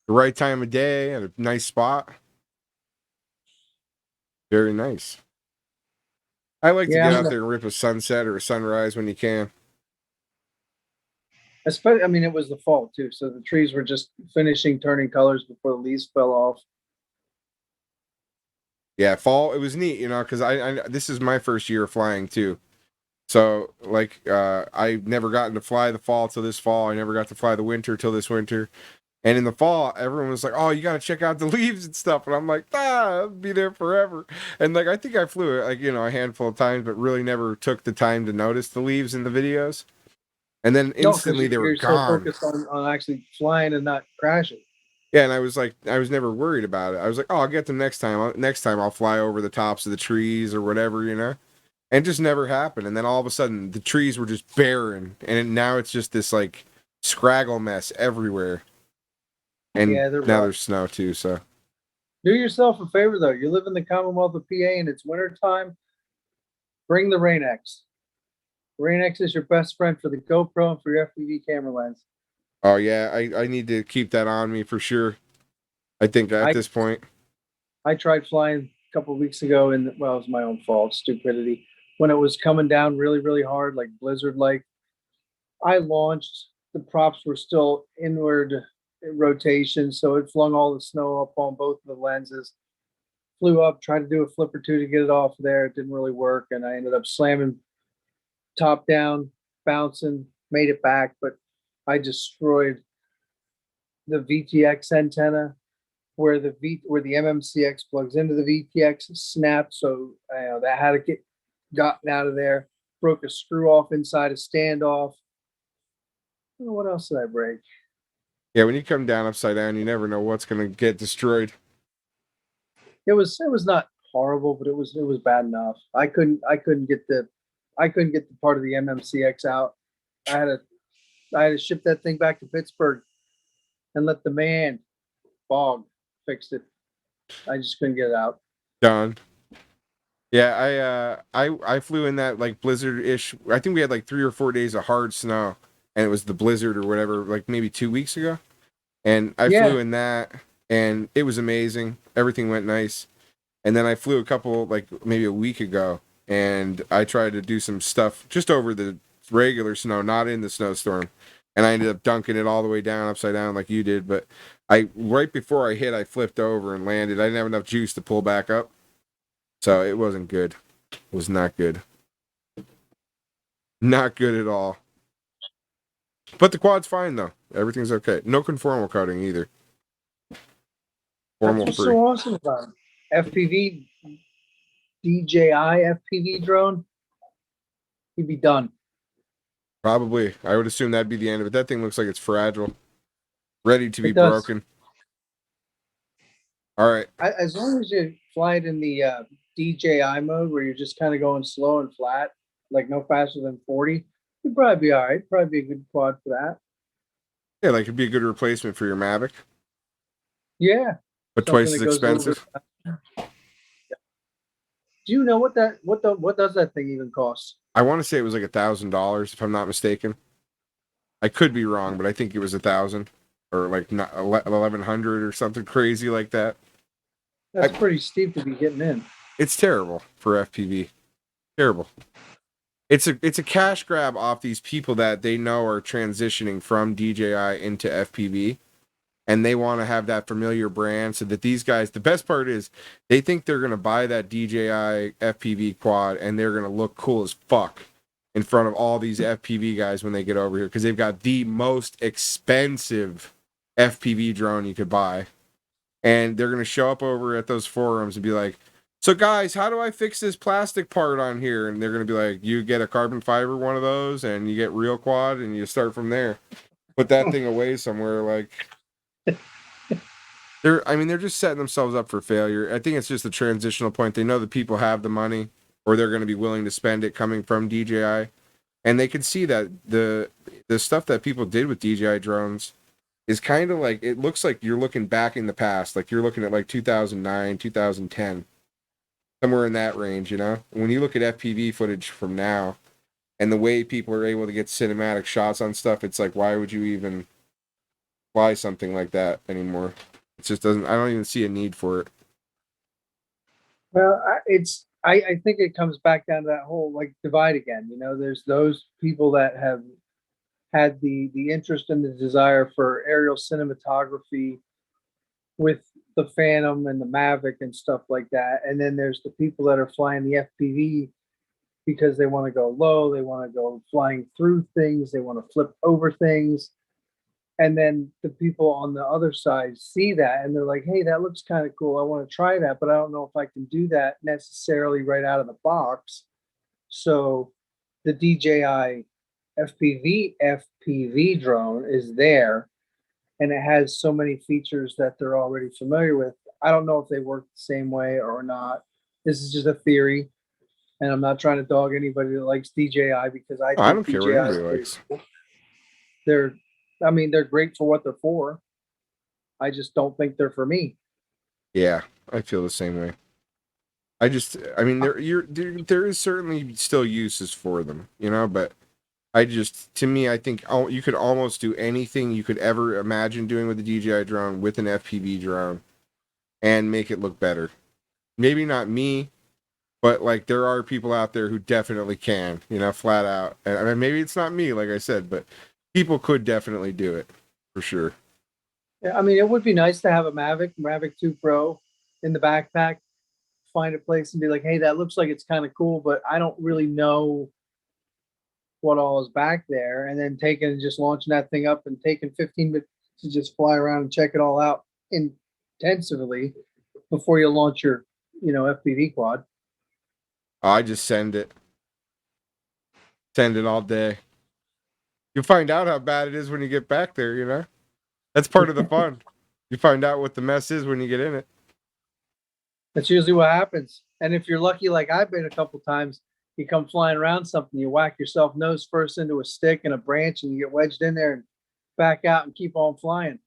The right time of day at a nice spot. Very nice. I like to get out there and rip a sunset or a sunrise when you can. Especially, I mean, it was the fall too, so the trees were just finishing turning colors before the leaves fell off. Yeah, fall. It was neat, you know, because I this is my first year of flying too. So like, I never gotten to fly the fall till this fall. I never got to fly the winter till this winter. And in the fall, everyone was like, "Oh, you got to check out the leaves and stuff." And I'm like, I'll be there forever. And like, I think I flew it, like, you know, a handful of times, but really never took the time to notice the leaves in the videos. And then instantly they were gone. So focused on actually flying and not crashing. Yeah, and I was never worried about it. I was like, "Oh, I'll get them next time. Next time I'll fly over the tops of the trees or whatever, you know." And it just never happened. And then all of a sudden, the trees were just barren, and now it's just this like scraggle mess everywhere. And yeah, now there's snow too. So do yourself a favor though. You live in the Commonwealth of PA and it's winter time. Bring the Rain-X. Rain-X is your best friend for the GoPro and for your FPV camera lens. Oh yeah, I need to keep that on me for sure. I think at this point. I tried flying a couple of weeks ago, and well, it was my own fault, stupidity. When it was coming down really, really hard, like blizzard like, I launched. The props were still inward rotation, so it flung all the snow up on both of the lenses. Flew up, tried to do a flip or two to get it off there. It didn't really work, and I ended up slamming top down, bouncing, made it back, but I destroyed the VTX antenna where the MMCX plugs into the VTX snapped, so that had to get gotten out of there. Broke a screw off inside a standoff. What else did I break? Yeah, when you come down upside down, you never know what's gonna get destroyed. It was not horrible, but it was bad enough. I couldn't get the part of the MMCX out. I had to I had to ship that thing back to Pittsburgh and let the man Bog fixed it. I just couldn't get it out. Done. Yeah, I flew in that like blizzard-ish. I think we had like 3 or 4 days of hard snow, and it was the blizzard or whatever, like maybe 2 weeks ago. And I Yeah. flew in that, and it was amazing. Everything went nice. And then I flew a couple, like maybe a week ago, and I tried to do some stuff just over the regular snow, not in the snowstorm. And I ended up dunking it all the way down, upside down, like you did. But right before I hit, I flipped over and landed. I didn't have enough juice to pull back up, so it wasn't good. It was not good. Not good at all. But the quad's fine though. Everything's okay. No conformal cutting either. That's Formal what's free. so awesome about it. FPV, DJI FPV drone, he'd be done. Probably. I would assume that'd be the end of it. That thing looks like it's fragile. Ready to be It does. broken. All right. As long as you fly it in the DJI mode where you're just kind of going slow and flat, like no faster than 40, you'd probably be all right. Probably be a good quad for that. Yeah, like it'd be a good replacement for your Mavic, Yeah. but Something twice as that goes over- expensive. Do you know what does that thing even cost? I want to say it was like $1,000 if I'm not mistaken. I could be wrong, but I think it was 1,000 or like 1,100 or something crazy like that. That's pretty steep to be getting in. It's terrible for FPV. Terrible. It's a cash grab off these people that they know are transitioning from DJI into FPV, and they want to have that familiar brand so that these guys, the best part is they think they're going to buy that DJI FPV quad and they're going to look cool as fuck in front of all these FPV guys when they get over here because they've got the most expensive FPV drone you could buy. And they're going to show up over at those forums and be like, so guys, how do I fix this plastic part on here? And they're going to be like, you get a carbon fiber one of those and you get real quad and you start from there. Put that thing away somewhere. Like, they're just setting themselves up for failure. I think it's just a transitional point. They know that people have the money or they're going to be willing to spend it coming from DJI. And they can see that the stuff that people did with DJI drones is kind of like, it looks like you're looking back in the past. Like you're looking at like 2009, 2010. Somewhere in that range, you know? When you look at FPV footage from now and the way people are able to get cinematic shots on stuff, it's like, why would you even fly something like that anymore? It just doesn't, I don't even see a need for it. Well, I think it comes back down to that whole like divide again. You know, there's those people that have had the interest and the desire for aerial cinematography with the Phantom and the Mavic and stuff like that. And then there's the people that are flying the FPV because they want to go low, they want to go flying through things, they want to flip over things. And then the people on the other side see that and they're like, hey, that looks kind of cool. I want to try that, but I don't know if I can do that necessarily right out of the box. So the DJI FPV drone is there and it has so many features that they're already familiar with. I don't know if they work the same way or not. This is just a theory. And I'm not trying to dog anybody that likes DJI because I don't think care what DJI anybody likes. they're great for what they're for. I just don't think they're for me. Yeah, I feel the same way. There is certainly still uses for them, you know, but to me, I think you could almost do anything you could ever imagine doing with a DJI drone with an FPV drone. and make it look better. Maybe not me, but like there are people out there who definitely can, flat out. And I mean, maybe it's not me, like I said, but people could definitely do it for sure. Yeah, I mean, it would be nice to have a Mavic 2 Pro in the backpack, find a place and be like, hey, that looks like it's kind of cool, but I don't really know what all is back there. And then taking and just launching that thing up and taking 15 minutes to just fly around and check it all out intensively before you launch your, FPV quad. I just send it. Send it all day. You'll find out how bad it is when you get back there, That's part of the fun. You find out what the mess is when you get in it. That's usually what happens. And if you're lucky, like I've been a couple times, you come flying around something, you whack yourself nose first into a stick and a branch, and you get wedged in there and back out and keep on flying.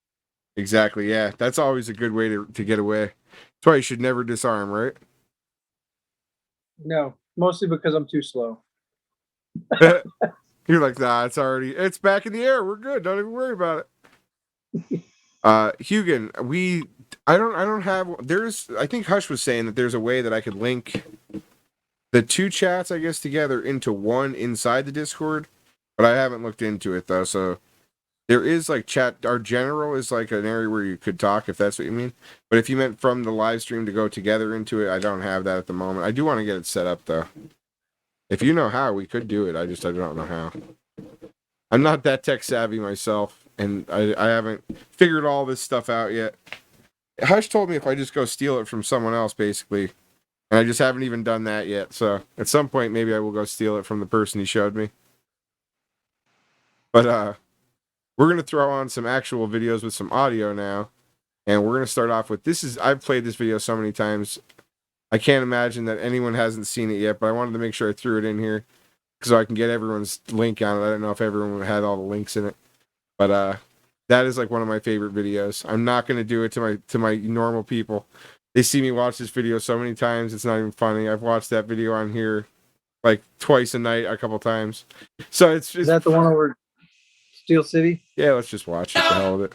Exactly, yeah. That's always a good way to get away. That's why you should never disarm, right? No, mostly because I'm too slow. You're like, nah, it's back in the air. We're good. Don't even worry about it. Hugin, I don't have, I think Hush was saying that there's a way that I could link the two chats, I guess, together into one inside the Discord, but I haven't looked into it though. So there is like chat, our general is like an area where you could talk, if that's what you mean. But if you meant from the live stream to go together into it, I don't have that at the moment. I do want to get it set up though. If you know how, we could do it. I don't know how. I'm not that tech savvy myself, and I haven't figured all this stuff out yet. Hush told me if I just go steal it from someone else, basically, and I just haven't even done that yet. So at some point, maybe I will go steal it from the person he showed me. But we're gonna throw on some actual videos with some audio now, and we're gonna start off with I've played this video so many times. I can't imagine that anyone hasn't seen it yet, but I wanted to make sure I threw it in here so I can get everyone's link on it. I don't know if everyone had all the links in it, but that is like one of my favorite videos. I'm not going to do it to my normal people. They see me watch this video so many times, it's not even funny. I've watched that video on here like twice a night, a couple times. So it's is that the one over Steel City? Yeah, let's just watch it. The hell of it.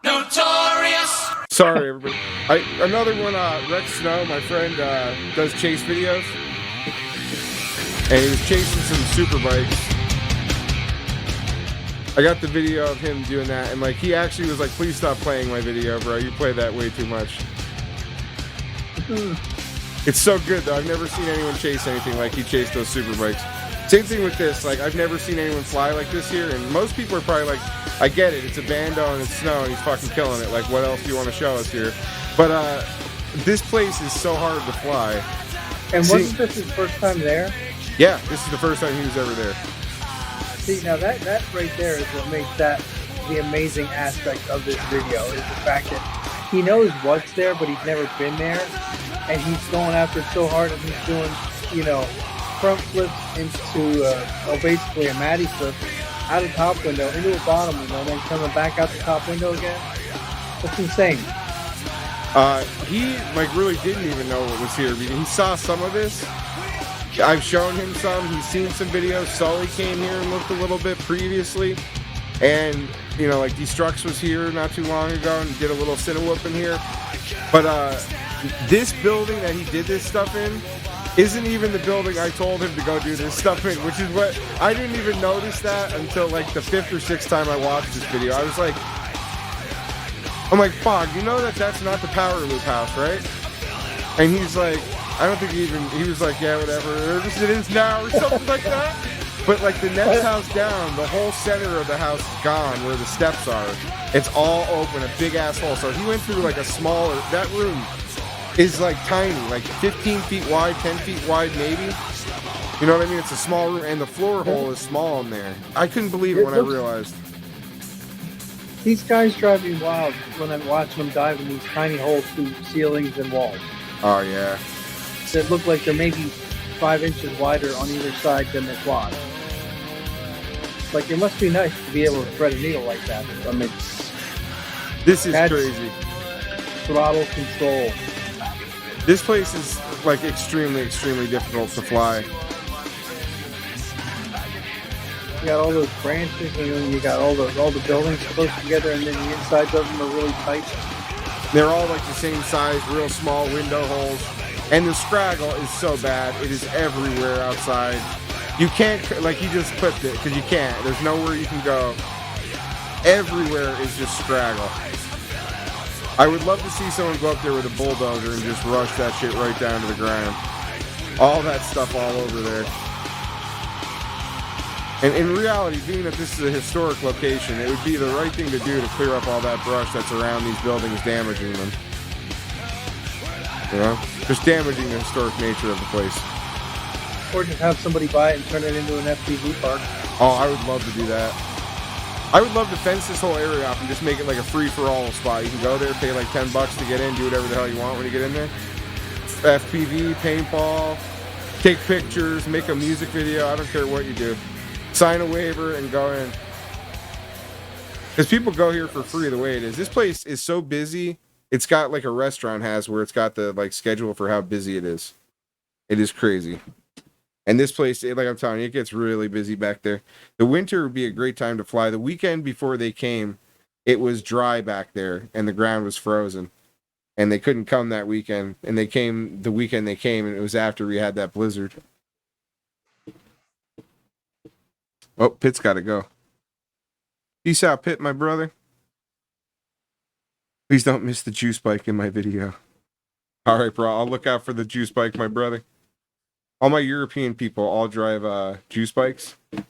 Notorious. Sorry, everybody. Another one, Rex Snow, my friend, does chase videos. And he was chasing some super bikes. I got the video of him doing that, and like he actually was like, please stop playing my video, bro. You play that way too much. It's so good, though. I've never seen anyone chase anything like he chased those super bikes. Same thing with this. Like, I've never seen anyone fly like this here, and most people are probably like, I get it. It's a bando and it's snow and he's fucking killing it. Like, what else do you want to show us here? But this place is so hard to fly. And wasn't this his first time there? Yeah, this is the first time he was ever there. See, now that right there is what makes that the amazing aspect of this video, is the fact that he knows what's there, but he's never been there, and he's going after it so hard, and he's doing, front flips into, basically a Matty flip out of top window into a bottom window, and then coming back out the top window again. That's insane. He really didn't even know what was here. I mean, he saw some of this. I've shown him some. He's seen some videos. Sully came here and looked a little bit previously. And, like Destructs was here not too long ago and did a little Cinewhoop in here. But this building that he did this stuff in isn't even the building I told him to go do this stuff in, which is what I didn't even notice that until like the 5th or 6th time I watched this video. I'm like, Fog, that's not the Power Loop house, right? And he's like, I don't think he was like, yeah, whatever, it is now, or something like that. But like the next house down, the whole center of the house is gone where the steps are. It's all open, a big ass hole. So he went through like that room is like tiny, like 15 feet wide, 10 feet wide maybe. You know what I mean? It's a small room, and the floor hole is small in there. I couldn't believe it when I realized. These guys drive me wild when I'm watching them dive in these tiny holes through ceilings and walls. Oh, yeah. That look like they're maybe 5 inches wider on either side than the quad. Like, it must be nice to be able to thread a needle like that. I mean, this is crazy. Throttle control. This place is like extremely, extremely difficult to fly. You got all those branches, and then you got all the buildings close together, and then the insides of them are really tight. They're all like the same size, real small window holes. And the scraggle is so bad. It is everywhere outside. You can't, like, you just clipped it because you can't. There's nowhere you can go. Everywhere is just scraggle. I would love to see someone go up there with a bulldozer and just rush that shit right down to the ground. All that stuff all over there. And in reality, being that this is a historic location, it would be the right thing to do to clear up all that brush that's around these buildings, damaging them. You know? Just damaging the historic nature of the place. Or just have somebody buy it and turn it into an FPV park. Oh, I would love to do that. I would love to fence this whole area up and just make it like a free-for-all spot. You can go there, pay like $10 to get in, do whatever the hell you want when you get in there. FPV, paintball, take pictures, make a music video. I don't care what you do. Sign a waiver and go in. Because people go here for free the way it is. This place is so busy. It's got like a restaurant has where it's got the like schedule for how busy it is. It is crazy. And this place, like I'm telling you, it gets really busy back there. The winter would be a great time to fly. The weekend before they came, it was dry back there and the ground was frozen. And they couldn't come that weekend. And they came the weekend they came, and it was after we had that blizzard. Oh, Pitt's got to go. Peace out, Pitt, my brother. Please don't miss the juice bike in my video. All right, bro. I'll look out for the juice bike, my brother. All my European people all drive juice bikes. So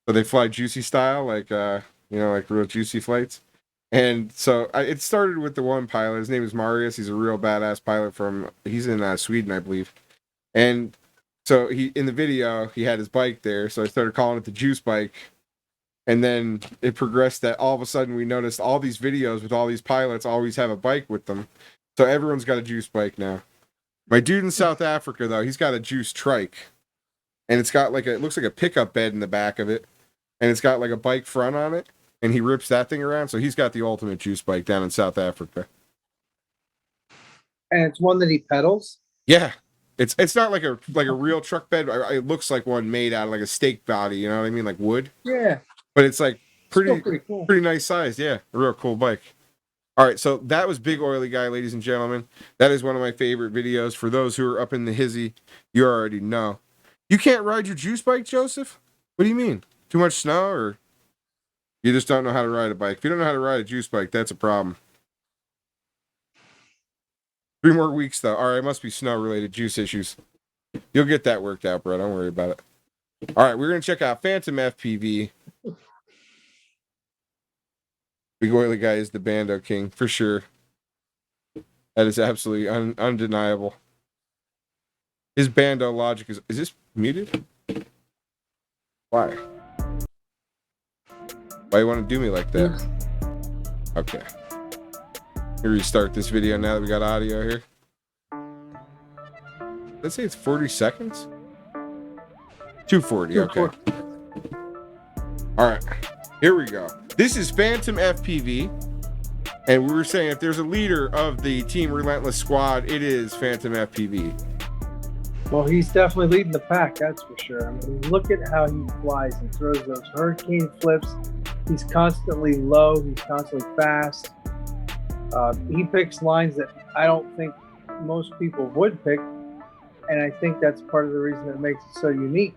they fly juicy style, like, like real juicy flights. And so it started with the one pilot. His name is Marius. He's a real badass pilot he's in Sweden, I believe. And so in the video, he had his bike there. So I started calling it the juice bike. And then it progressed that all of a sudden we noticed all these videos with all these pilots always have a bike with them. So everyone's got a juice bike now. My dude in South Africa, though, he's got a juice trike. And it's got it looks like a pickup bed in the back of it. And it's got like a bike front on it. And he rips that thing around. So he's got the ultimate juice bike down in South Africa. And it's one that he pedals? Yeah. It's not like a real truck bed. It looks like one made out of like a steak body, you know what I mean? Like wood. Yeah. But it's like pretty cool. Pretty nice size. Yeah. A real cool bike. All right, so that was Big Oily Guy, ladies and gentlemen. That is one of my favorite videos. For those who are up in the hizzy, you already know. You can't ride your juice bike, Joseph? What do you mean? Too much snow, or you just don't know how to ride a bike? If you don't know how to ride a juice bike, that's a problem. 3 more weeks, though. All right, it must be snow-related juice issues. You'll get that worked out, bro. Don't worry about it. All right, we're going to check out Phantom FPV. Big Oily Guy is the Bando King, for sure. That is absolutely undeniable. His Bando logic is... Is this muted? Why? Why you want to do me like that? Okay. Here, restart this video now that we got audio here. Let's say it's 40 seconds? 240, okay. All right, here we go. This is Phantom FPV, and we were saying if there's a leader of the Team Relentless squad, it is Phantom FPV. Well, he's definitely leading the pack, that's for sure. I mean, look at how he flies and throws those hurricane flips. He's constantly low, he's constantly fast. He picks lines that I don't think most people would pick, and I think that's part of the reason that makes it so unique.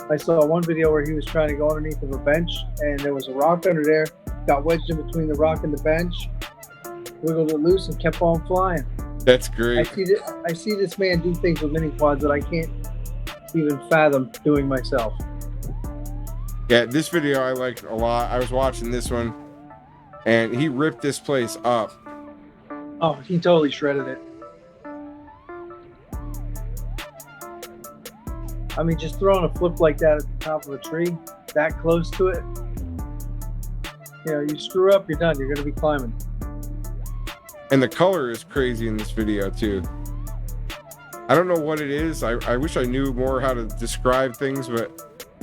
I saw one video where he was trying to go underneath of a bench, and there was a rock under there, got wedged in between the rock and the bench, wiggled it loose, and kept on flying. That's great. I see this man do things with mini quads that I can't even fathom doing myself. Yeah, this video I liked a lot. I was watching this one, and he ripped this place up. Oh, he totally shredded it. I mean, just throwing a flip like that at the top of a tree, that close to it, you know, you screw up, you're done. You're going to be climbing. And the color is crazy in this video, too. I don't know what it is. I wish I knew more how to describe things, but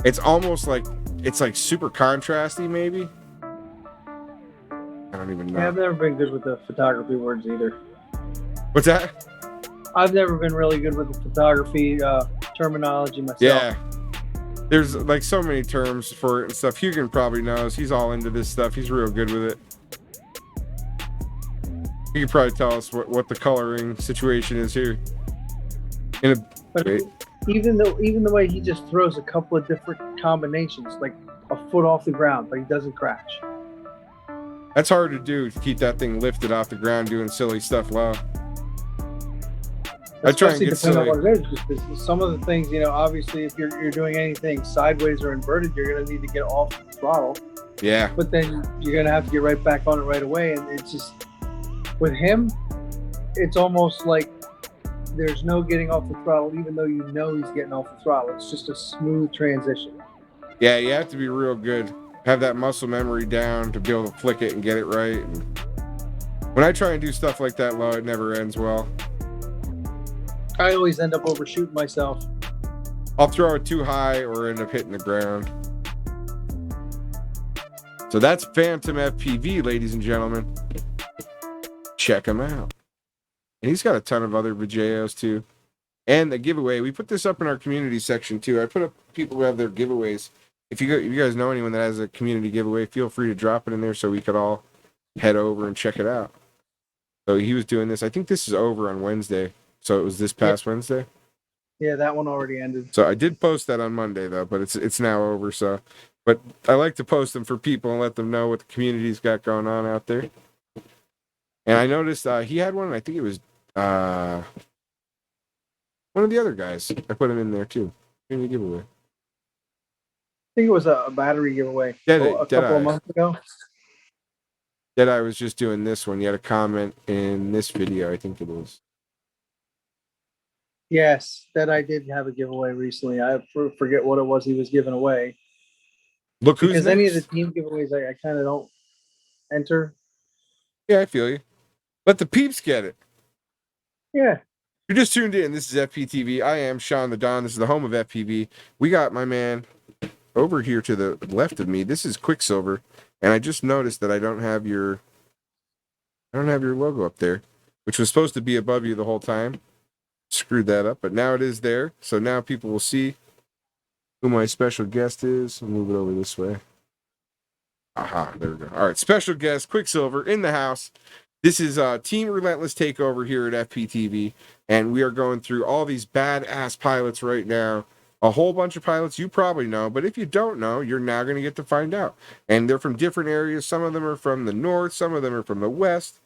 it's almost like, it's like super contrasty, maybe. I don't even know. Yeah, I've never been good with the photography words either. What's that? I've never been really good with the photography terminology myself. Yeah. There's like so many terms for it and stuff. Hugan probably knows. He's all into this stuff. He's real good with it. You could probably tell us what the coloring situation is here. But Wait. even the way he just throws a couple of different combinations, like a foot off the ground, but he doesn't crash. That's hard to do, to keep that thing lifted off the ground doing silly stuff low. I try and Especially get depending silly. on what it is, because some of the things, obviously if you're doing anything sideways or inverted, you're gonna need to get off the throttle. Yeah. But then you're gonna have to get right back on it right away. And it's just, with him, it's almost like there's no getting off the throttle, even though you know he's getting off the throttle. It's just a smooth transition. Yeah, you have to be real good. Have that muscle memory down to be able to flick it and get it right. And when I try and do stuff like that low, it never ends well. I always end up overshooting myself. I'll throw it too high or end up hitting the ground. So that's Phantom FPV, ladies and gentlemen. Check him out. And he's got a ton of other Vijayos too. And the giveaway, we put this up in our community section too. I put up people who have their giveaways. If you guys know anyone that has a community giveaway, feel free to drop it in there so we could all head over and check it out. So he was doing this. I think this is over on Wednesday. So it was this past Wednesday. Yeah, that one already ended. So I did post that on Monday though, but it's now over. So, but I like to post them for people and let them know what the community's got going on out there. And I noticed he had one. I think it was one of the other guys. I put him in there too. Community giveaway. I think it was a battery giveaway a couple of months ago. Deadeye was just doing this one. He had a comment in this video, I think it was. Yes, that I did have a giveaway recently. I forget what it was he was giving away. Look who's because next. any of the team giveaways I kind of don't enter. Yeah, I feel you. Let the peeps get it. Yeah. You're just tuned in. This is FPTV. I am Sean the Don. This is the home of FPV. We got my man over here to the left of me. This is Quicksilver, and I just noticed that I don't have your logo up there, which was supposed to be above you the whole time. Screwed that up, but now it is there. So now people will see who my special guest is. I'll move it over this way. Aha, there we go. All right, special guest Quicksilver in the house. This is Team Relentless takeover here at FPTV, and we are going through all these badass pilots right now. A whole bunch of pilots you probably know, but if you don't know, you're now going to get to find out. And they're from different areas. Some of them are from the north, some of them are from the west.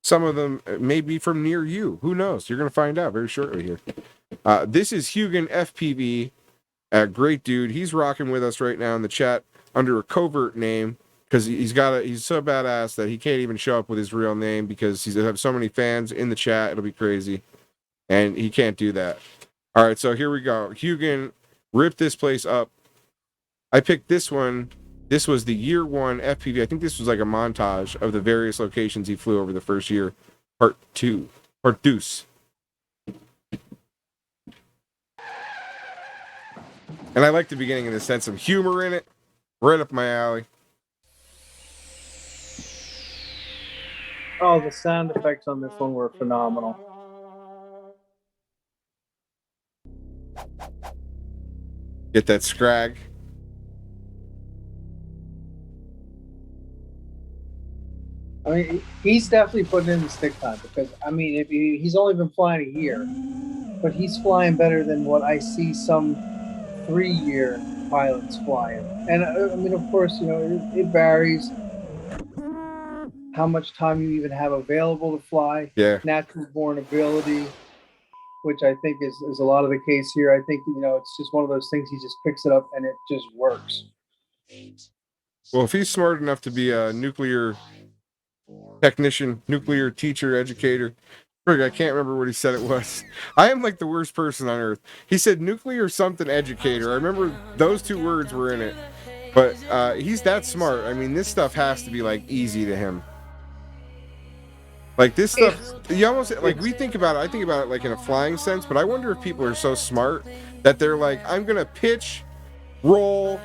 Some of them may be from near you. Who knows? You're going to find out very shortly here. This is Hugan FPV. Great dude. He's rocking with us right now in the chat under a covert name because he's so badass that he can't even show up with his real name because he's have so many fans in the chat. It'll be crazy. And he can't do that. All right, so here we go. Hugan ripped this place up. I picked this one. This was the year one FPV. I think this was like a montage of the various locations he flew over the first year. Part deuce. And I like the beginning in the sense of humor in it. Right up my alley. Oh, the sound effects on this one were phenomenal. Get that scrag. I mean, he's definitely putting in the stick time because, I mean, if he's only been flying a year, but he's flying better than what I see some 3-year pilots flying. And I mean, of course, it varies how much time you even have available to fly. Yeah. Natural born ability, which I think is a lot of the case here. I think, it's just one of those things he just picks it up and it just works. Well, if he's smart enough to be a nuclear technician, nuclear teacher, educator. I can't remember what he said it was. I am like the worst person on earth. He said nuclear something educator. I remember those two words were in it. But he's that smart. I mean, this stuff has to be like easy to him. Like this stuff, you almost like we think about it. I think about it like in a flying sense, but I wonder if people are so smart that they're like, I'm gonna pitch, roll,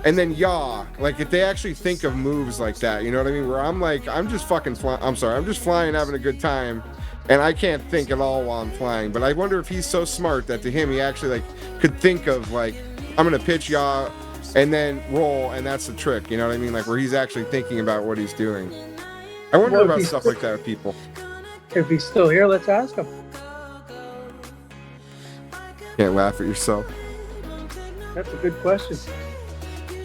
and then yaw. Like if they actually think of moves like that, you know what I mean? Where I'm like, I'm just fucking flying. I'm sorry, I'm just flying, having a good time, and I can't think at all while I'm flying. But I wonder if he's so smart that to him he actually like could think of like, I'm gonna pitch, yaw, and then roll, and that's the trick. You know what I mean? Like where he's actually thinking about what he's doing. I wonder about stuff like that with people. If he's still here, let's ask him. Can't laugh at yourself. That's a good question.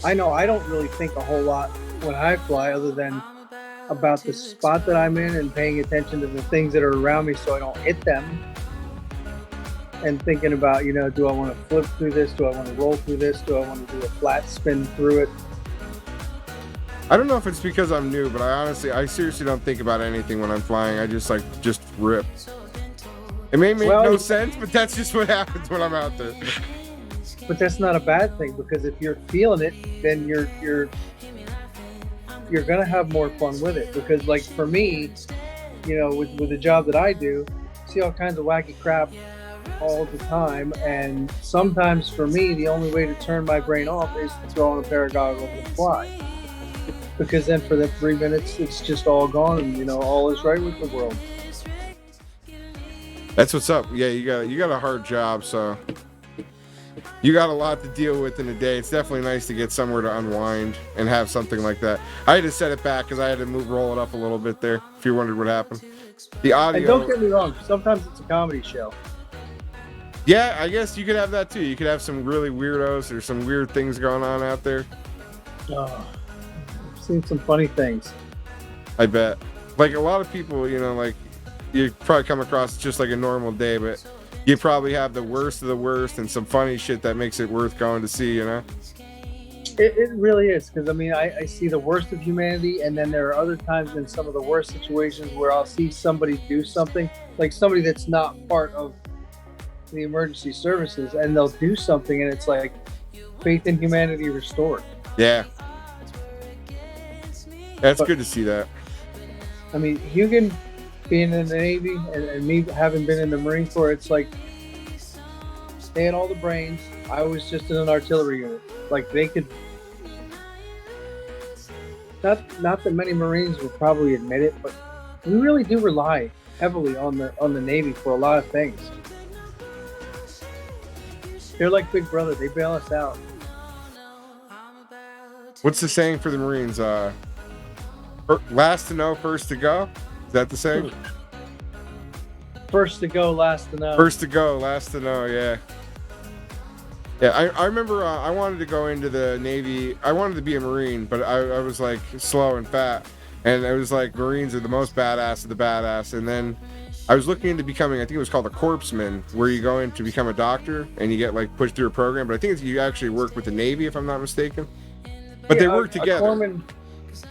I know I don't really think a whole lot when I fly other than about the spot that I'm in and paying attention to the things that are around me so I don't hit them. And thinking about, do I want to flip through this? Do I want to roll through this? Do I want to do a flat spin through it? I don't know if it's because I'm new, but I seriously don't think about anything when I'm flying. I just rip. It may make no sense, but that's just what happens when I'm out there. But that's not a bad thing, because if you're feeling it, then you're gonna have more fun with it. Because like for me, with the job that I do, see all kinds of wacky crap all the time, and sometimes for me the only way to turn my brain off is to throw on a pair of goggles and fly, because then for the 3 minutes it's just all gone, and all is right with the world. That's what's up. Yeah, you got a hard job, so you got a lot to deal with in a day. It's definitely nice to get somewhere to unwind and have something like that. I had to set it back because I had to roll it up a little bit there, if you wondered what happened. The audio... And don't get me wrong, sometimes it's a comedy show. Yeah, I guess you could have that too. You could have some really weirdos or some weird things going on out there. Oh, I've seen some funny things. I bet. Like a lot of people, you probably come across just like a normal day, but you probably have the worst of the worst and some funny shit that makes it worth going to see, It really is, because I see the worst of humanity, and then there are other times in some of the worst situations where I'll see somebody do something, like somebody that's not part of the emergency services, and they'll do something and it's like faith in humanity restored. Yeah. That's good to see that. Hugan being in the Navy and me having been in the Marine Corps, it's like they had all the brains. I was just in an artillery unit. Like they could, not that many Marines will probably admit it, but we really do rely heavily on the Navy for a lot of things. They're like Big Brother. They bail us out. What's the saying for the Marines? Last to know, first to go? Is that the saying? First to go, last to know. First to go, last to know, yeah. Yeah, I remember I wanted to go into the Navy. I wanted to be a Marine, but I was like slow and fat. And it was like Marines are the most badass of the badass. And then I was looking into becoming, I think it was called a corpsman, where you go in to become a doctor and you get like pushed through a program. But I think you actually work with the Navy, if I'm not mistaken. But they work together.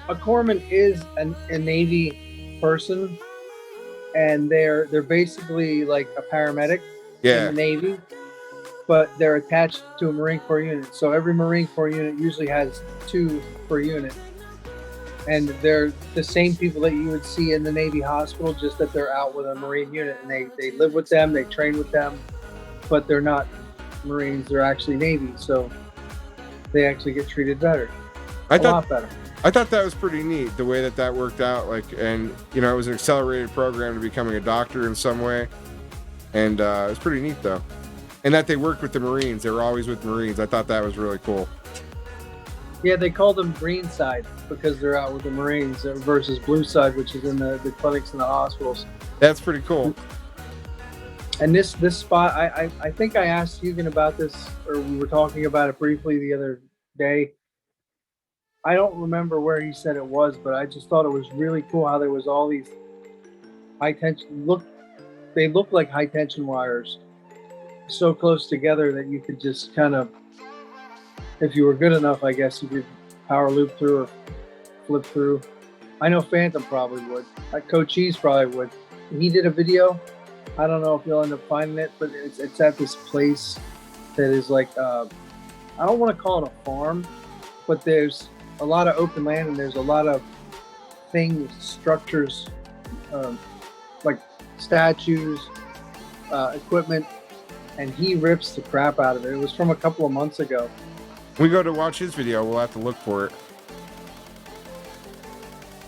A corpsman is a Navy person, and they're basically like a paramedic in the Navy, but they're attached to a Marine Corps unit. So every Marine Corps unit usually has 2 per unit. And they're the same people that you would see in the Navy hospital, just that they're out with a Marine unit, and they live with them, they train with them, but they're not Marines, they're actually Navy, so they actually get treated better. A lot better. I thought that was pretty neat, the way that worked out. And it was an accelerated program to becoming a doctor in some way. And it was pretty neat, though. And that they worked with the Marines. They were always with Marines. I thought that was really cool. Yeah, they call them green side because they're out with the Marines versus blue side, which is in the clinics and the hospitals. That's pretty cool. And this spot, I think I asked Hugan about this, or we were talking about it briefly the other day. I don't remember where he said it was, but I just thought it was really cool how there was all these high tension they look like high tension wires so close together that you could just kind of, if you were good enough, I guess you could power loop through or flip through. I know Phantom probably would. Coach Cheese probably would. He did a video. I don't know if you'll end up finding it, but it's at this place that is like, I don't want to call it a farm, but there's a lot of open land and there's a lot of things, structures, like statues, equipment, and he rips the crap out of it. It was from a couple of months ago. We go to watch his video, we'll have to look for it.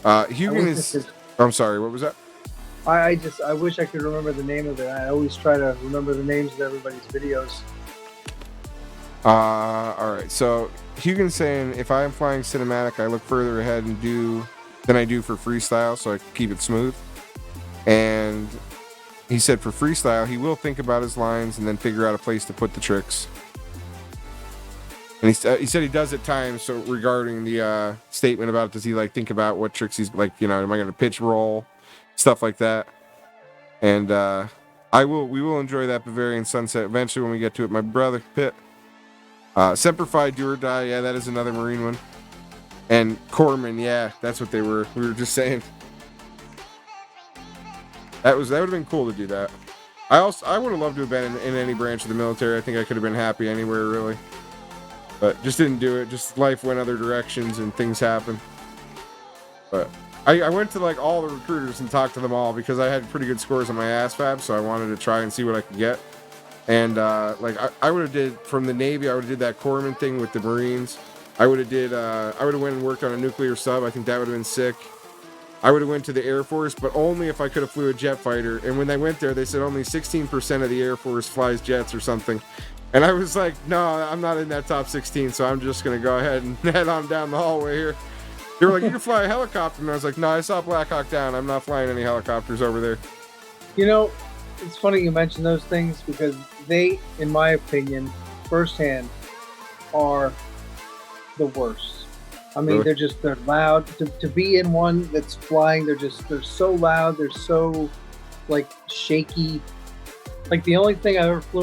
Hugan is... I'm sorry, what was that? I wish I could remember the name of it. I always try to remember the names of everybody's videos. Alright, so Hugan's saying, if I am flying cinematic, I look further ahead than I do for freestyle, so I keep it smooth. And he said for freestyle, he will think about his lines and then figure out a place to put the tricks. And he said he does at times. So regarding the statement about does he like think about what tricks he's like, am I going to pitch roll, stuff like that. And we will enjoy that Bavarian Sunset eventually when we get to it. My brother Pitt, Semper Fi, Do or Die, yeah, that is another Marine one. And Corpsman, yeah, that's what we were just saying. That would have been cool to do that. I would have loved to have been in any branch of the military. I think I could have been happy anywhere really, but just didn't do it. Just life went other directions and things happened. But I went to like all the recruiters and talked to them all because I had pretty good scores on my ASVAB, so I wanted to try and see what I could get. And I would have did from the Navy. I would have did that Corpsman thing with the Marines. I would have went and worked on a nuclear sub. I think that would have been sick. I would have went to the Air Force, but only if I could have flew a jet fighter. And when they went there, they said only 16% of the Air Force flies jets or something. And I was like, no, I'm not in that top 16, so I'm just going to go ahead and head on down the hallway here. They were like, you can fly a helicopter. And I was like, no, I saw Black Hawk Down. I'm not flying any helicopters over there. It's funny you mention those things because they, in my opinion, firsthand, are the worst. I mean, Really? they're loud. To be in one that's flying, they're so loud. They're so, like, shaky. Like, the only thing I ever flew